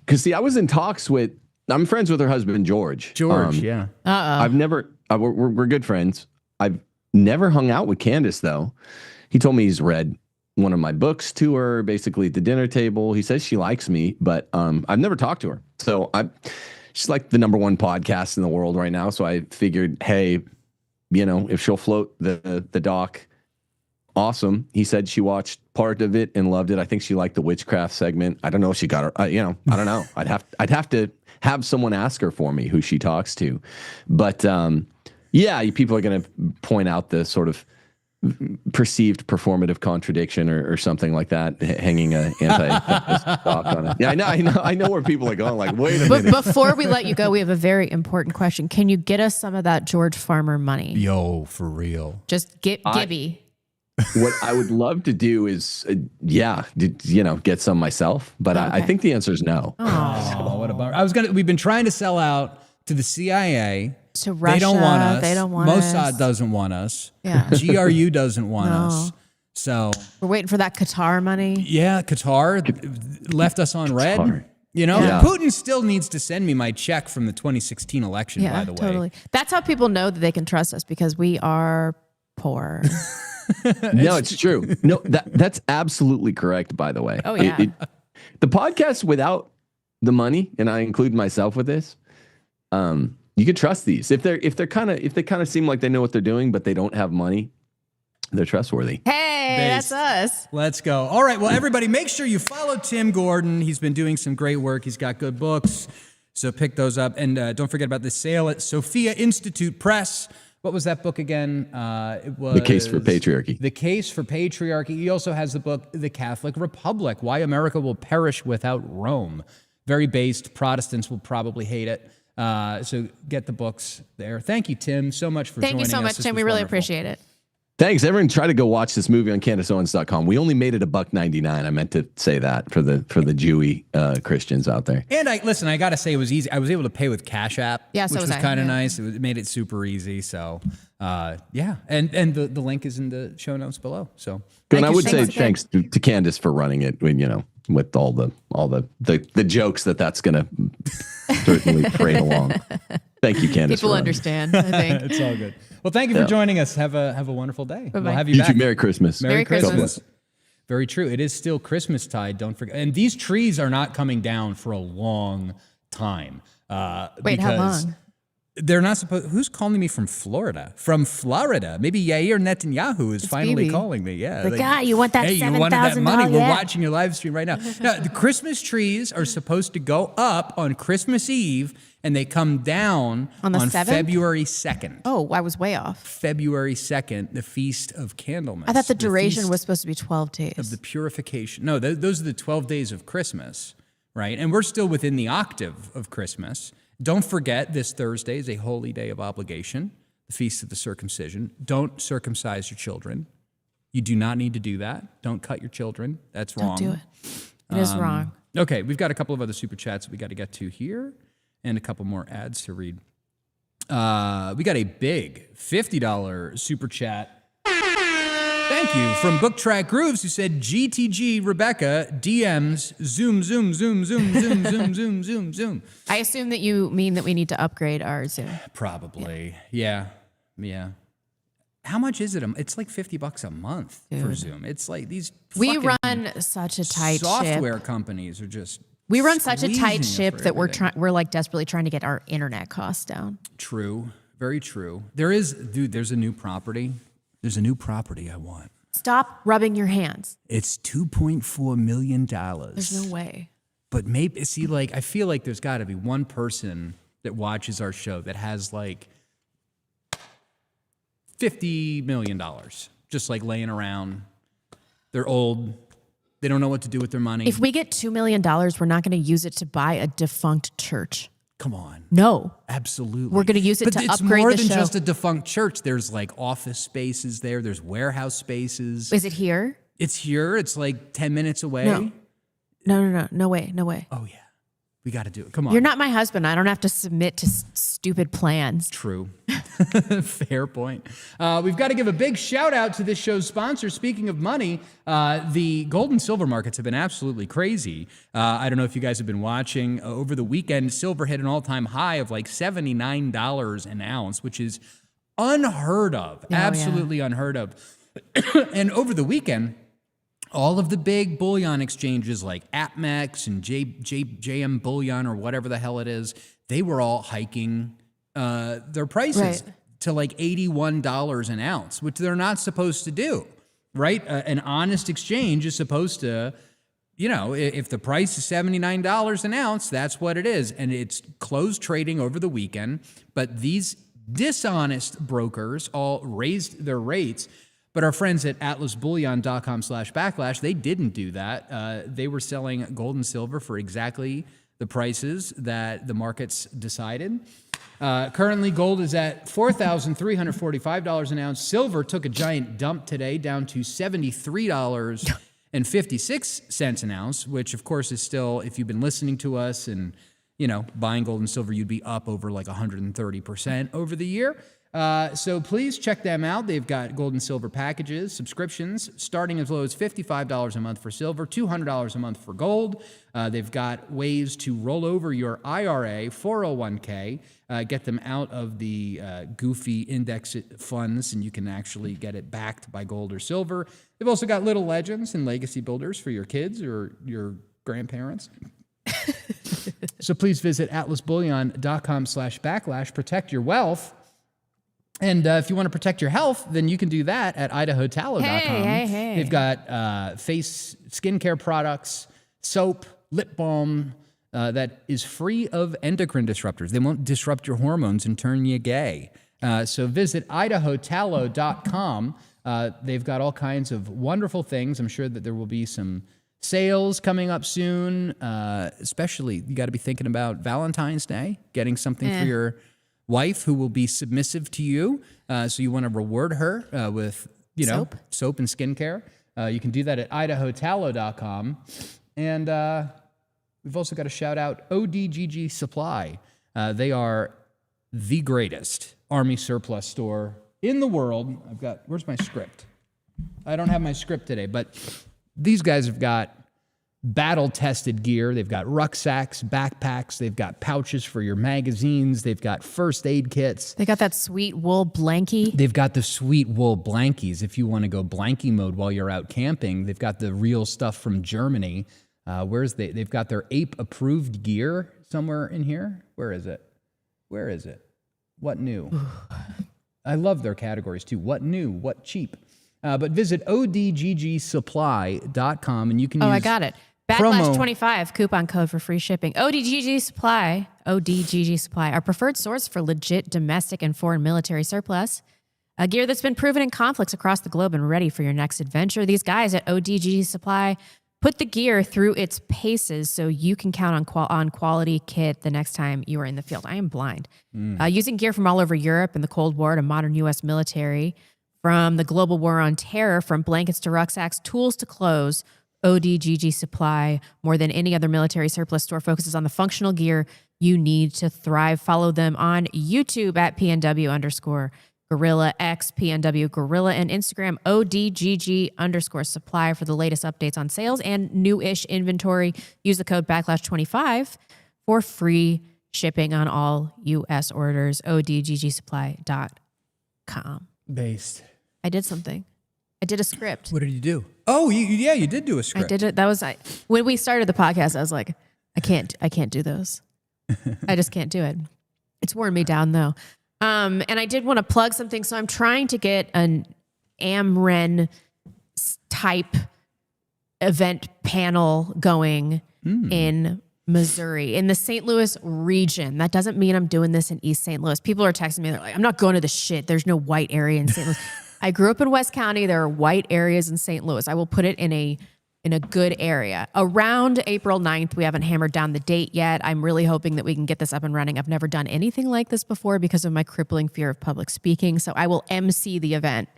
because see, I was in talks with. I'm friends with her husband George. Yeah. I've never. We're good friends. I've never hung out with Candace though. He told me he's read one of my books to her, basically at the dinner table. He says she likes me, but I've never talked to her. So she's like the #1 podcast in the world right now. So I figured, hey, if she'll float the doc, awesome. He said she watched part of it and loved it. I think she liked the witchcraft segment. I don't know if she got her. I don't know. I'd have to have someone ask her for me who she talks to, but yeah, people are going to point out the sort of perceived performative contradiction or something like that, hanging a anti-feminist doc on it. Yeah, I know where people are going. Like, wait a minute. But before we let you go, we have a very important question. Can you get us some of that George Farmer money? Yo, for real. Just Gibby. What I would love to do is, get some myself. But okay. I think the answer is no. Oh, what a bummer. We've been trying to sell out to the CIA. To Russia, they don't want us. They don't want Mossad us. Doesn't want us. Yeah. GRU doesn't want us. So we're waiting for that Qatar money. Yeah, Qatar left us on red. Putin still needs to send me my check from the 2016 election. By the way, totally. That's how people know that they can trust us, because we are poor. No, it's true. No, that's absolutely correct. By the way, oh yeah. The podcast without the money, and I include myself with this. You can trust these if they kind of seem like they know what they're doing, but they don't have money. They're trustworthy. Hey, that's us. Let's go. All right. Well, everybody, make sure you follow Tim Gordon. He's been doing some great work. He's got good books, so pick those up. And don't forget about the sale at Sophia Institute Press. What was that book again? It was The Case for Patriarchy. The Case for Patriarchy. He also has the book The Catholic Republic: Why America Will Perish Without Rome. Very based. Protestants will probably hate it. So get the books there. Thank you, Tim, so much for joining us. Thank you so much, This Tim. was We really wonderful. appreciate it. Thanks, everyone. Try to go watch this movie on CandaceOwens.com. We only made it $1.99. I meant to say that for the Jewy Christians out there. And I got to say, it was easy. I was able to pay with Cash App, Yeah, so which was was I. kind of Yeah. nice. It made it super easy. So, yeah. And the link is in the show notes below. So, And I would say Thanks thanks to Candace for running it. When, with all the jokes that's going to certainly parade along. Thank you, Candace. People for running. understand, I think. it's all good. Well, thank you for joining us. Have a wonderful day. Bye-bye. We'll have you You back. too. Merry Christmas. Merry Christmas. Very true. It is still Christmas tide. Don't forget. And these trees are not coming down for a long time. Wait, how because long? They're not supposed. Who's calling me from Florida? From Florida? Maybe Yair Netanyahu is finally Bibi. calling me. Yeah. Like, you want that hey, you wanted that money? $7,000? We're Yeah. watching your live stream right now. Now, the Christmas trees are supposed to go up on Christmas Eve, and they come down On the 7th? February 2nd. Oh, I was way off. February 2nd, the Feast of Candlemas. I thought the duration feast was supposed to be 12 days. of the purification. No, those are the 12 days of Christmas, right? And we're still within the octave of Christmas. Don't forget, this Thursday is a holy day of obligation, the Feast of the Circumcision. Don't circumcise your children. You do not need to do that. Don't cut your children. That's wrong. Don't do it. It is wrong. Okay, we've got a couple of other super chats that we got to get to here and a couple more ads to read. We got a big $50 super chat. Thank you from Book Track Grooves, who said, GTG Rebecca DMs zoom, zoom, zoom, zoom, zoom, zoom, zoom, zoom, zoom. I assume that you mean that we need to upgrade our Zoom. Probably. Yeah. How much is it? It's like $50 a month for Zoom. It's like these We fucking run such a tight software ship. companies are just We run such a squeezing tight you ship for that everything. we're like desperately trying to get our internet costs down. True. Very true. There's a new property. There's a new property I want. Stop rubbing your hands. It's $2.4 million. There's no way. But maybe, see, like, I feel like there's got to be one person that watches our show that has like $50 million just like laying around. They're old. They don't know what to do with their money. If we get $2 million, we're not going to use it to buy a defunct church. Come on. No. Absolutely. We're gonna use it but to it's upgrade more the than show. just a defunct church. There's like office spaces there. There's warehouse spaces. Is it here? It's here. It's like 10 minutes away. No. No way. No way. Oh, yeah. We got to do it. Come on. You're not my husband. I don't have to submit to stupid plans. True. Fair point. We've got to give a big shout out to this show's sponsor. Speaking of money, the gold and silver markets have been absolutely crazy. I don't know if you guys have been watching. Over the weekend, silver hit an all-time high of like $79 an ounce, which is unheard of. yeah. Absolutely unheard of. And over the weekend, all of the big bullion exchanges like APMEX and JM Bullion or whatever the hell it is, they were all hiking their prices to like $81 an ounce, which they're not supposed to do, right? An honest exchange is supposed to, if the price is $79 an ounce, that's what it is. And it's closed trading over the weekend. But these dishonest brokers all raised their rates. But our friends at atlasbullion.com/backlash, they didn't do that. They were selling gold and silver for exactly the prices that the markets decided. Currently, gold is at $4,345 an ounce. Silver took a giant dump today, down to $73.56 an ounce, which, of course, is still, if you've been listening to us and buying gold and silver, you'd be up over like 130% over the year. So please check them out. They've got gold and silver packages, subscriptions, starting as low as $55 a month for silver, $200 a month for gold. They've got ways to roll over your IRA, 401k, get them out of the goofy index funds, and you can actually get it backed by gold or silver. They've also got little legends and legacy builders for your kids or your grandparents. So please visit atlasbullion.com/backlash. Protect your wealth. And if you want to protect your health, then you can do that at idahotallow.com. Hey. They've got face skincare products, soap, lip balm that is free of endocrine disruptors. They won't disrupt your hormones and turn you gay. So visit idahotallow.com. They've got all kinds of wonderful things. I'm sure that there will be some sales coming up soon. Especially, you got to be thinking about Valentine's Day, getting something for your wife who will be submissive to you. So you want to reward her with, soap and skincare. You can do that at idahotallow.com. And we've also got to shout out ODGG Supply. They are the greatest Army surplus store in the world. Where's my script? I don't have my script today, but these guys have got battle-tested gear. They've got rucksacks, backpacks. They've got pouches for your magazines. They've got first aid kits. They got that sweet wool blankie. They've got the sweet wool blankies if you want to go blankie mode while you're out camping. They've got the real stuff from Germany. They've got their ape-approved gear somewhere in here. Where is it? What new? I love their categories too. What new? What cheap? But visit odggsupply.com and you can use I got it. Backlash 25 coupon code for free shipping. ODGG Supply, our preferred source for legit domestic and foreign military surplus. A gear that's been proven in conflicts across the globe and ready for your next adventure. These guys at ODGG Supply put the gear through its paces so you can count on quality kit the next time you are in the field. I am blind. Using gear from all over Europe and the Cold War to modern U.S. military, from the global war on terror, from blankets to rucksacks, tools to clothes, ODGG Supply, more than any other military surplus store, focuses on the functional gear you need to thrive. Follow them on YouTube at PNW_Gorilla, X PNW Gorilla, and Instagram ODGG_Supply for the latest updates on sales and new-ish inventory. Use the code Backlash25 for free shipping on all U.S. orders. ODGGsupply.com. Based. I did something. I did a script. What did you do? Oh, you did do a script. I did it. That was when we started the podcast. I was like, I can't do those. I just can't do it. It's worn me down though. And I did want to plug something, so I'm trying to get an AmRen type event panel going in Missouri, in the St. Louis region. That doesn't mean I'm doing this in East St. Louis. People are texting me. They're like, I'm not going to the shit. There's no white area in St. Louis. I grew up in West County. There are white areas in St. Louis. I will put it in a good area. Around April 9th, we haven't hammered down the date yet. I'm really hoping that we can get this up and running. I've never done anything like this before because of my crippling fear of public speaking. So I will MC the event.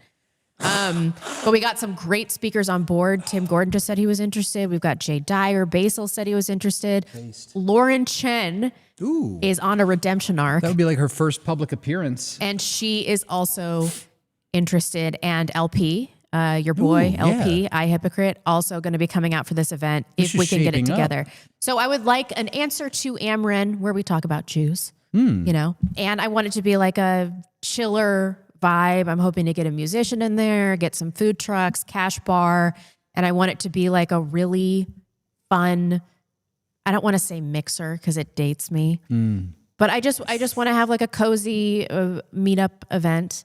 But we got some great speakers on board. Tim Gordon just said he was interested. We've got Jay Dyer. Basil said he was interested. Lauren Chen is on a redemption arc. That would be like her first public appearance. And she is also interested. And LP, your boy, LP, I Hypocrite, also going to be coming out for this event if we can get it together. So I would like an answer to AmRen where we talk about Jews, and I want it to be like a chiller vibe. I'm hoping to get a musician in there, get some food trucks, cash bar, and I want it to be like a really fun, I don't want to say mixer because it dates me, but I just want to have like a cozy meetup event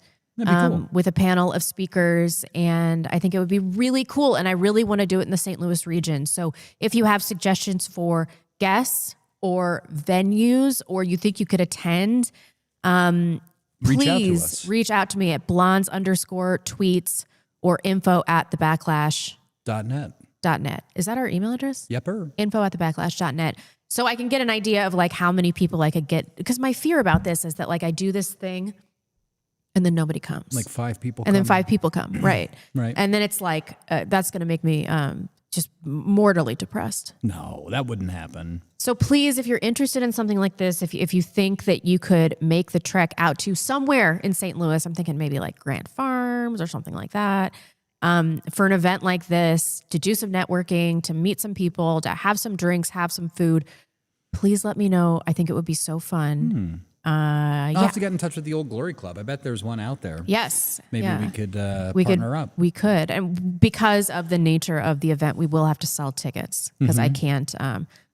with a panel of speakers, and I think it would be really cool, and I really want to do it in the St. Louis region. So if you have suggestions for guests or venues, or you think you could attend, please reach out to me at blondes_tweets or info@thebacklash.net. Is that our email address? Yepper. info@thebacklash.net. So I can get an idea of like how many people I could get, because my fear about this is that like I do this thing and then nobody comes. Like 5 people and then 5 people come. Right. Right. And then it's like, that's going to make me just mortally depressed. No, that wouldn't happen. So please, if you're interested in something like this, if you think that you could make the trek out to somewhere in St. Louis, I'm thinking maybe like Grant Farms or something like that, for an event like this, to do some networking, to meet some people, to have some drinks, have some food, please let me know. I think it would be so fun. I'll have to get in touch with the Old Glory Club. I bet there's one out there. Yes. Maybe we could partner up. We could. And because of the nature of the event, we will have to sell tickets because I can't.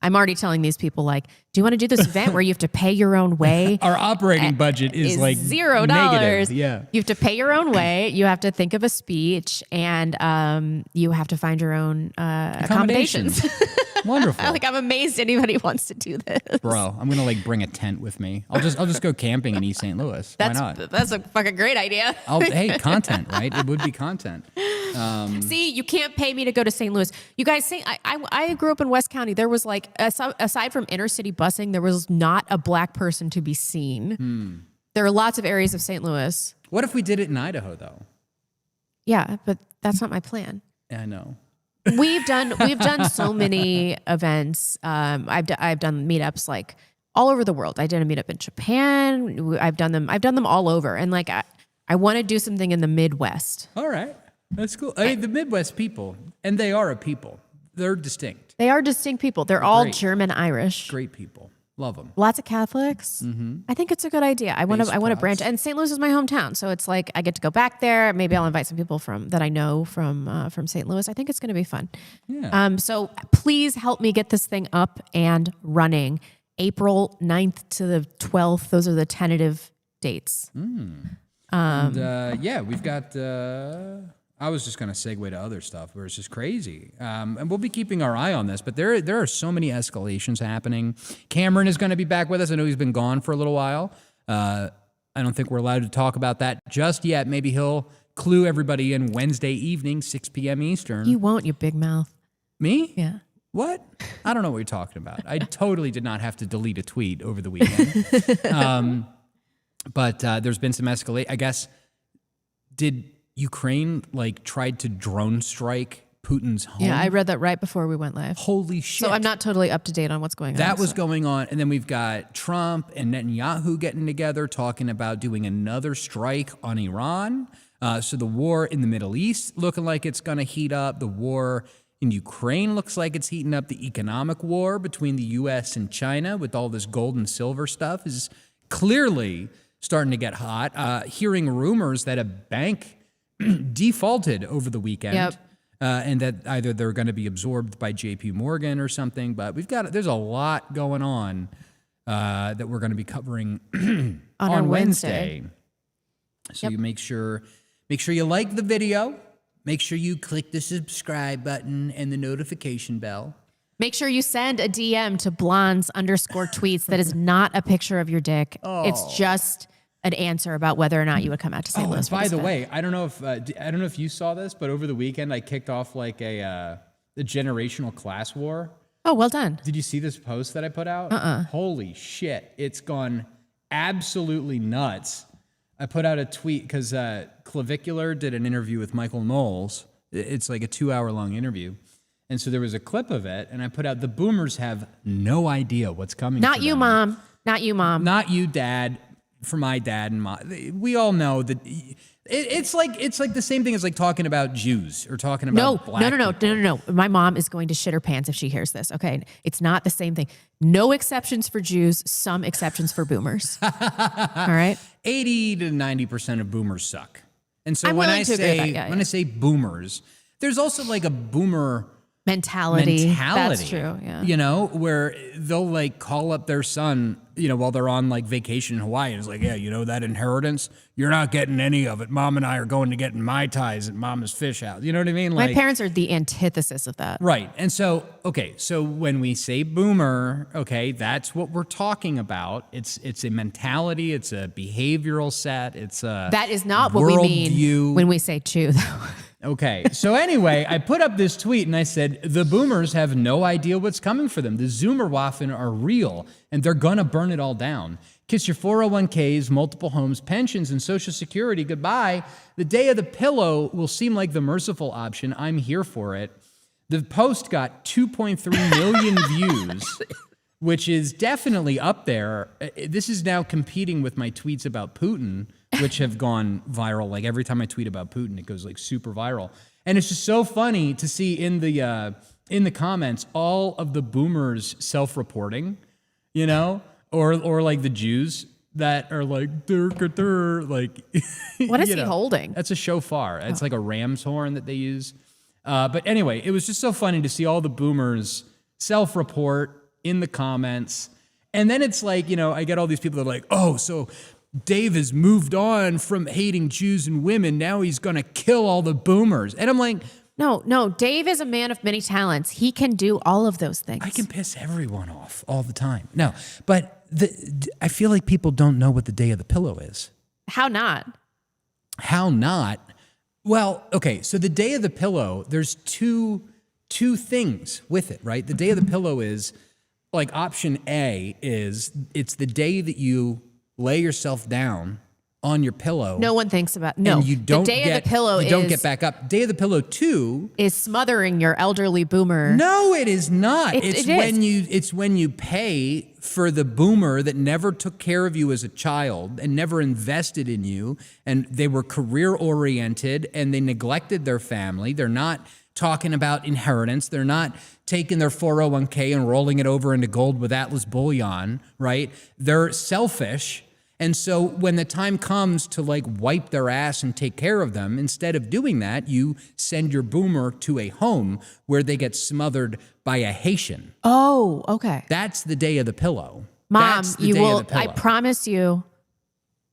I'm already telling these people, like, do you want to do this event where you have to pay your own way? Our operating budget is like $0. negative. Yeah. You have to pay your own way. You have to think of a speech, and you have to find your own accommodations. Wonderful. Like, I'm amazed anybody wants to do this. Bro, I'm gonna like bring a tent with me. I'll just go camping in East St. Louis. Why not? That's a fucking great idea. Hey, content, right? It would be content. See, you can't pay me to go to St. Louis. You guys say I grew up in West County. There was like, aside from inner city busing, there was not a black person to be seen. There are lots of areas of St. Louis. What if we did it in Idaho though? Yeah, but that's not my plan. Yeah, I know. We've done so many events. I've done meetups like all over the world. I did a meetup in Japan. I've done them all over. And like I want to do something in the Midwest. All right, that's cool. I mean, the Midwest people, and they are a people. They're distinct. They are distinct people. They're all great. German Irish. Great people. Love them. Lots of Catholics. I think it's a good idea. I want to branch. And St. Louis is my hometown, so it's like I get to go back there. Maybe I'll invite some people that I know from St. Louis. I think it's going to be fun. Yeah. So please help me get this thing up and running. April 9th to the 12th. Those are the tentative dates. Yeah, we've got. I was just going to segue to other stuff where it's just crazy. And we'll be keeping our eye on this, but there are so many escalations happening. Cameron is going to be back with us. I know he's been gone for a little while. I don't think we're allowed to talk about that just yet. Maybe he'll clue everybody in Wednesday evening, 6 p.m. Eastern. You won't, you big mouth. Me? Yeah. What? I don't know what you're talking about. I totally did not have to delete a tweet over the weekend. But there's been some escalation. I guess, did Ukraine tried to drone strike Putin's home? Yeah, I read that right before we went live. Holy shit. So I'm not totally up to date on what's going on. That was going on. And then we've got Trump and Netanyahu getting together, talking about doing another strike on Iran. So the war in the Middle East looking like it's going to heat up. The war in Ukraine looks like it's heating up. The economic war between the U.S. and China with all this gold and silver stuff is clearly starting to get hot. Hearing rumors that a bank defaulted over the weekend, and that either they're going to be absorbed by J.P. Morgan or something. But there's a lot going on that we're going to be covering on Wednesday. So you make sure you like the video. Make sure you click the subscribe button and the notification bell. Make sure you send a DM to blondes_tweets that is not a picture of your dick. It's just an answer about whether or not you would come out to St. Louis. By the way, I don't know if you saw this, but over the weekend I kicked off like a generational class war. Oh, well done. Did you see this post that I put out? Holy shit. It's gone absolutely nuts. I put out a tweet because Clavicular did an interview with Michael Knowles. It's like a 2-hour-long interview. And so there was a clip of it, and I put out, the boomers have no idea what's coming. Not you, Mom. Not you, Mom. Not you, Dad. For my dad and mom. We all know that it's like the same thing as like talking about Jews or talking about black people. No. My mom is going to shit her pants if she hears this. Okay, it's not the same thing. No exceptions for Jews. Some exceptions for boomers. All right. 80 to 90% of boomers suck. And so I'm when willing I to agree with say that. when I say boomers, there's also like a boomer mentality. That's true. Yeah. You know, where they'll like call up their son, while they're on like vacation in Hawaii. And it's like, yeah, that inheritance, you're not getting any of it. Mom and I are going to get Mai Tais at Mama's Fish House. You know what I mean? My parents are the antithesis of that. Right. And so, so when we say boomer, that's what we're talking about. It's a mentality. It's a behavioral set. It's a that is not what we mean when we say Jew, though. Okay, so anyway, I put up this tweet and I said, the boomers have no idea what's coming for them. The Zoomerwaffen are real, and they're gonna burn it all down. Kiss your 401ks, multiple homes, pensions, and Social Security goodbye. The day of the pillow will seem like the merciful option. I'm here for it. The post got 2.3 million views, which is definitely up there. This is now competing with my tweets about Putin, which have gone viral. Like every time I tweet about Putin, it goes like super viral. And it's just so funny to see in the comments all of the boomers self-reporting, or like the Jews that are like like. What is he holding? That's a shofar. It's like a ram's horn that they use. But anyway, it was just so funny to see all the boomers self-report in the comments. And then it's like, I get all these people that are like, oh, so Dave has moved on from hating Jews and women. Now he's going to kill all the boomers. And I'm like, No. Dave is a man of many talents. He can do all of those things. I can piss everyone off all the time. No, but I feel like people don't know what the day of the pillow is. How not? How not? Well, okay, so the day of the pillow, there's two things with it, right? The day of the pillow is, like, option A is it's the day that you lay yourself down on your pillow. No one thinks about no. And you don't the day get, of the pillow you don't get back up. Day of the pillow 2 is smothering your elderly boomer. No, it is not. It's is. when you pay for the boomer that never took care of you as a child and never invested in you, and they were career oriented and they neglected their family. They're not talking about inheritance. They're not taking their 401k and rolling it over into gold with Atlas bullion, right? They're selfish. And so when the time comes to, like, wipe their ass and take care of them, instead of doing that, you send your boomer to a home where they get smothered by a Haitian. Oh, okay. That's the day of the pillow. Mom, That's the you day will. of the pillow. I promise you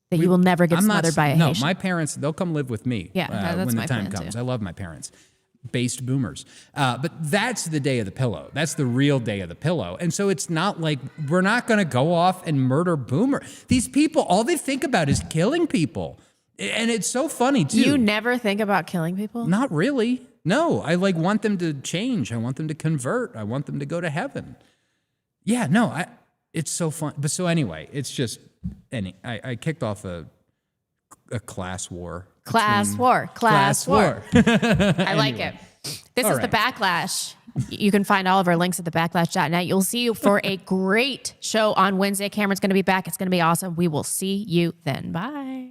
that you will never get smothered by a No, Haitian. my parents, they'll come live with me That's when the my time plan, comes. too. I love my parents. Based boomers. But that's the day of the pillow. That's the real day of the pillow. And so it's not like we're not going to go off and murder boomer. These people, all they think about is killing people. And it's so funny, too. You never think about killing people? Not really. No, I want them to change. I want them to convert. I want them to go to heaven. Yeah, no, it's so fun. But so anyway, it's just, I kicked off a class war. Class war. I like it. This is the Backlash. You can find all of our links at thebacklash.net. You'll see you for a great show on Wednesday. Cameron's going to be back. It's going to be awesome. We will see you then. Bye.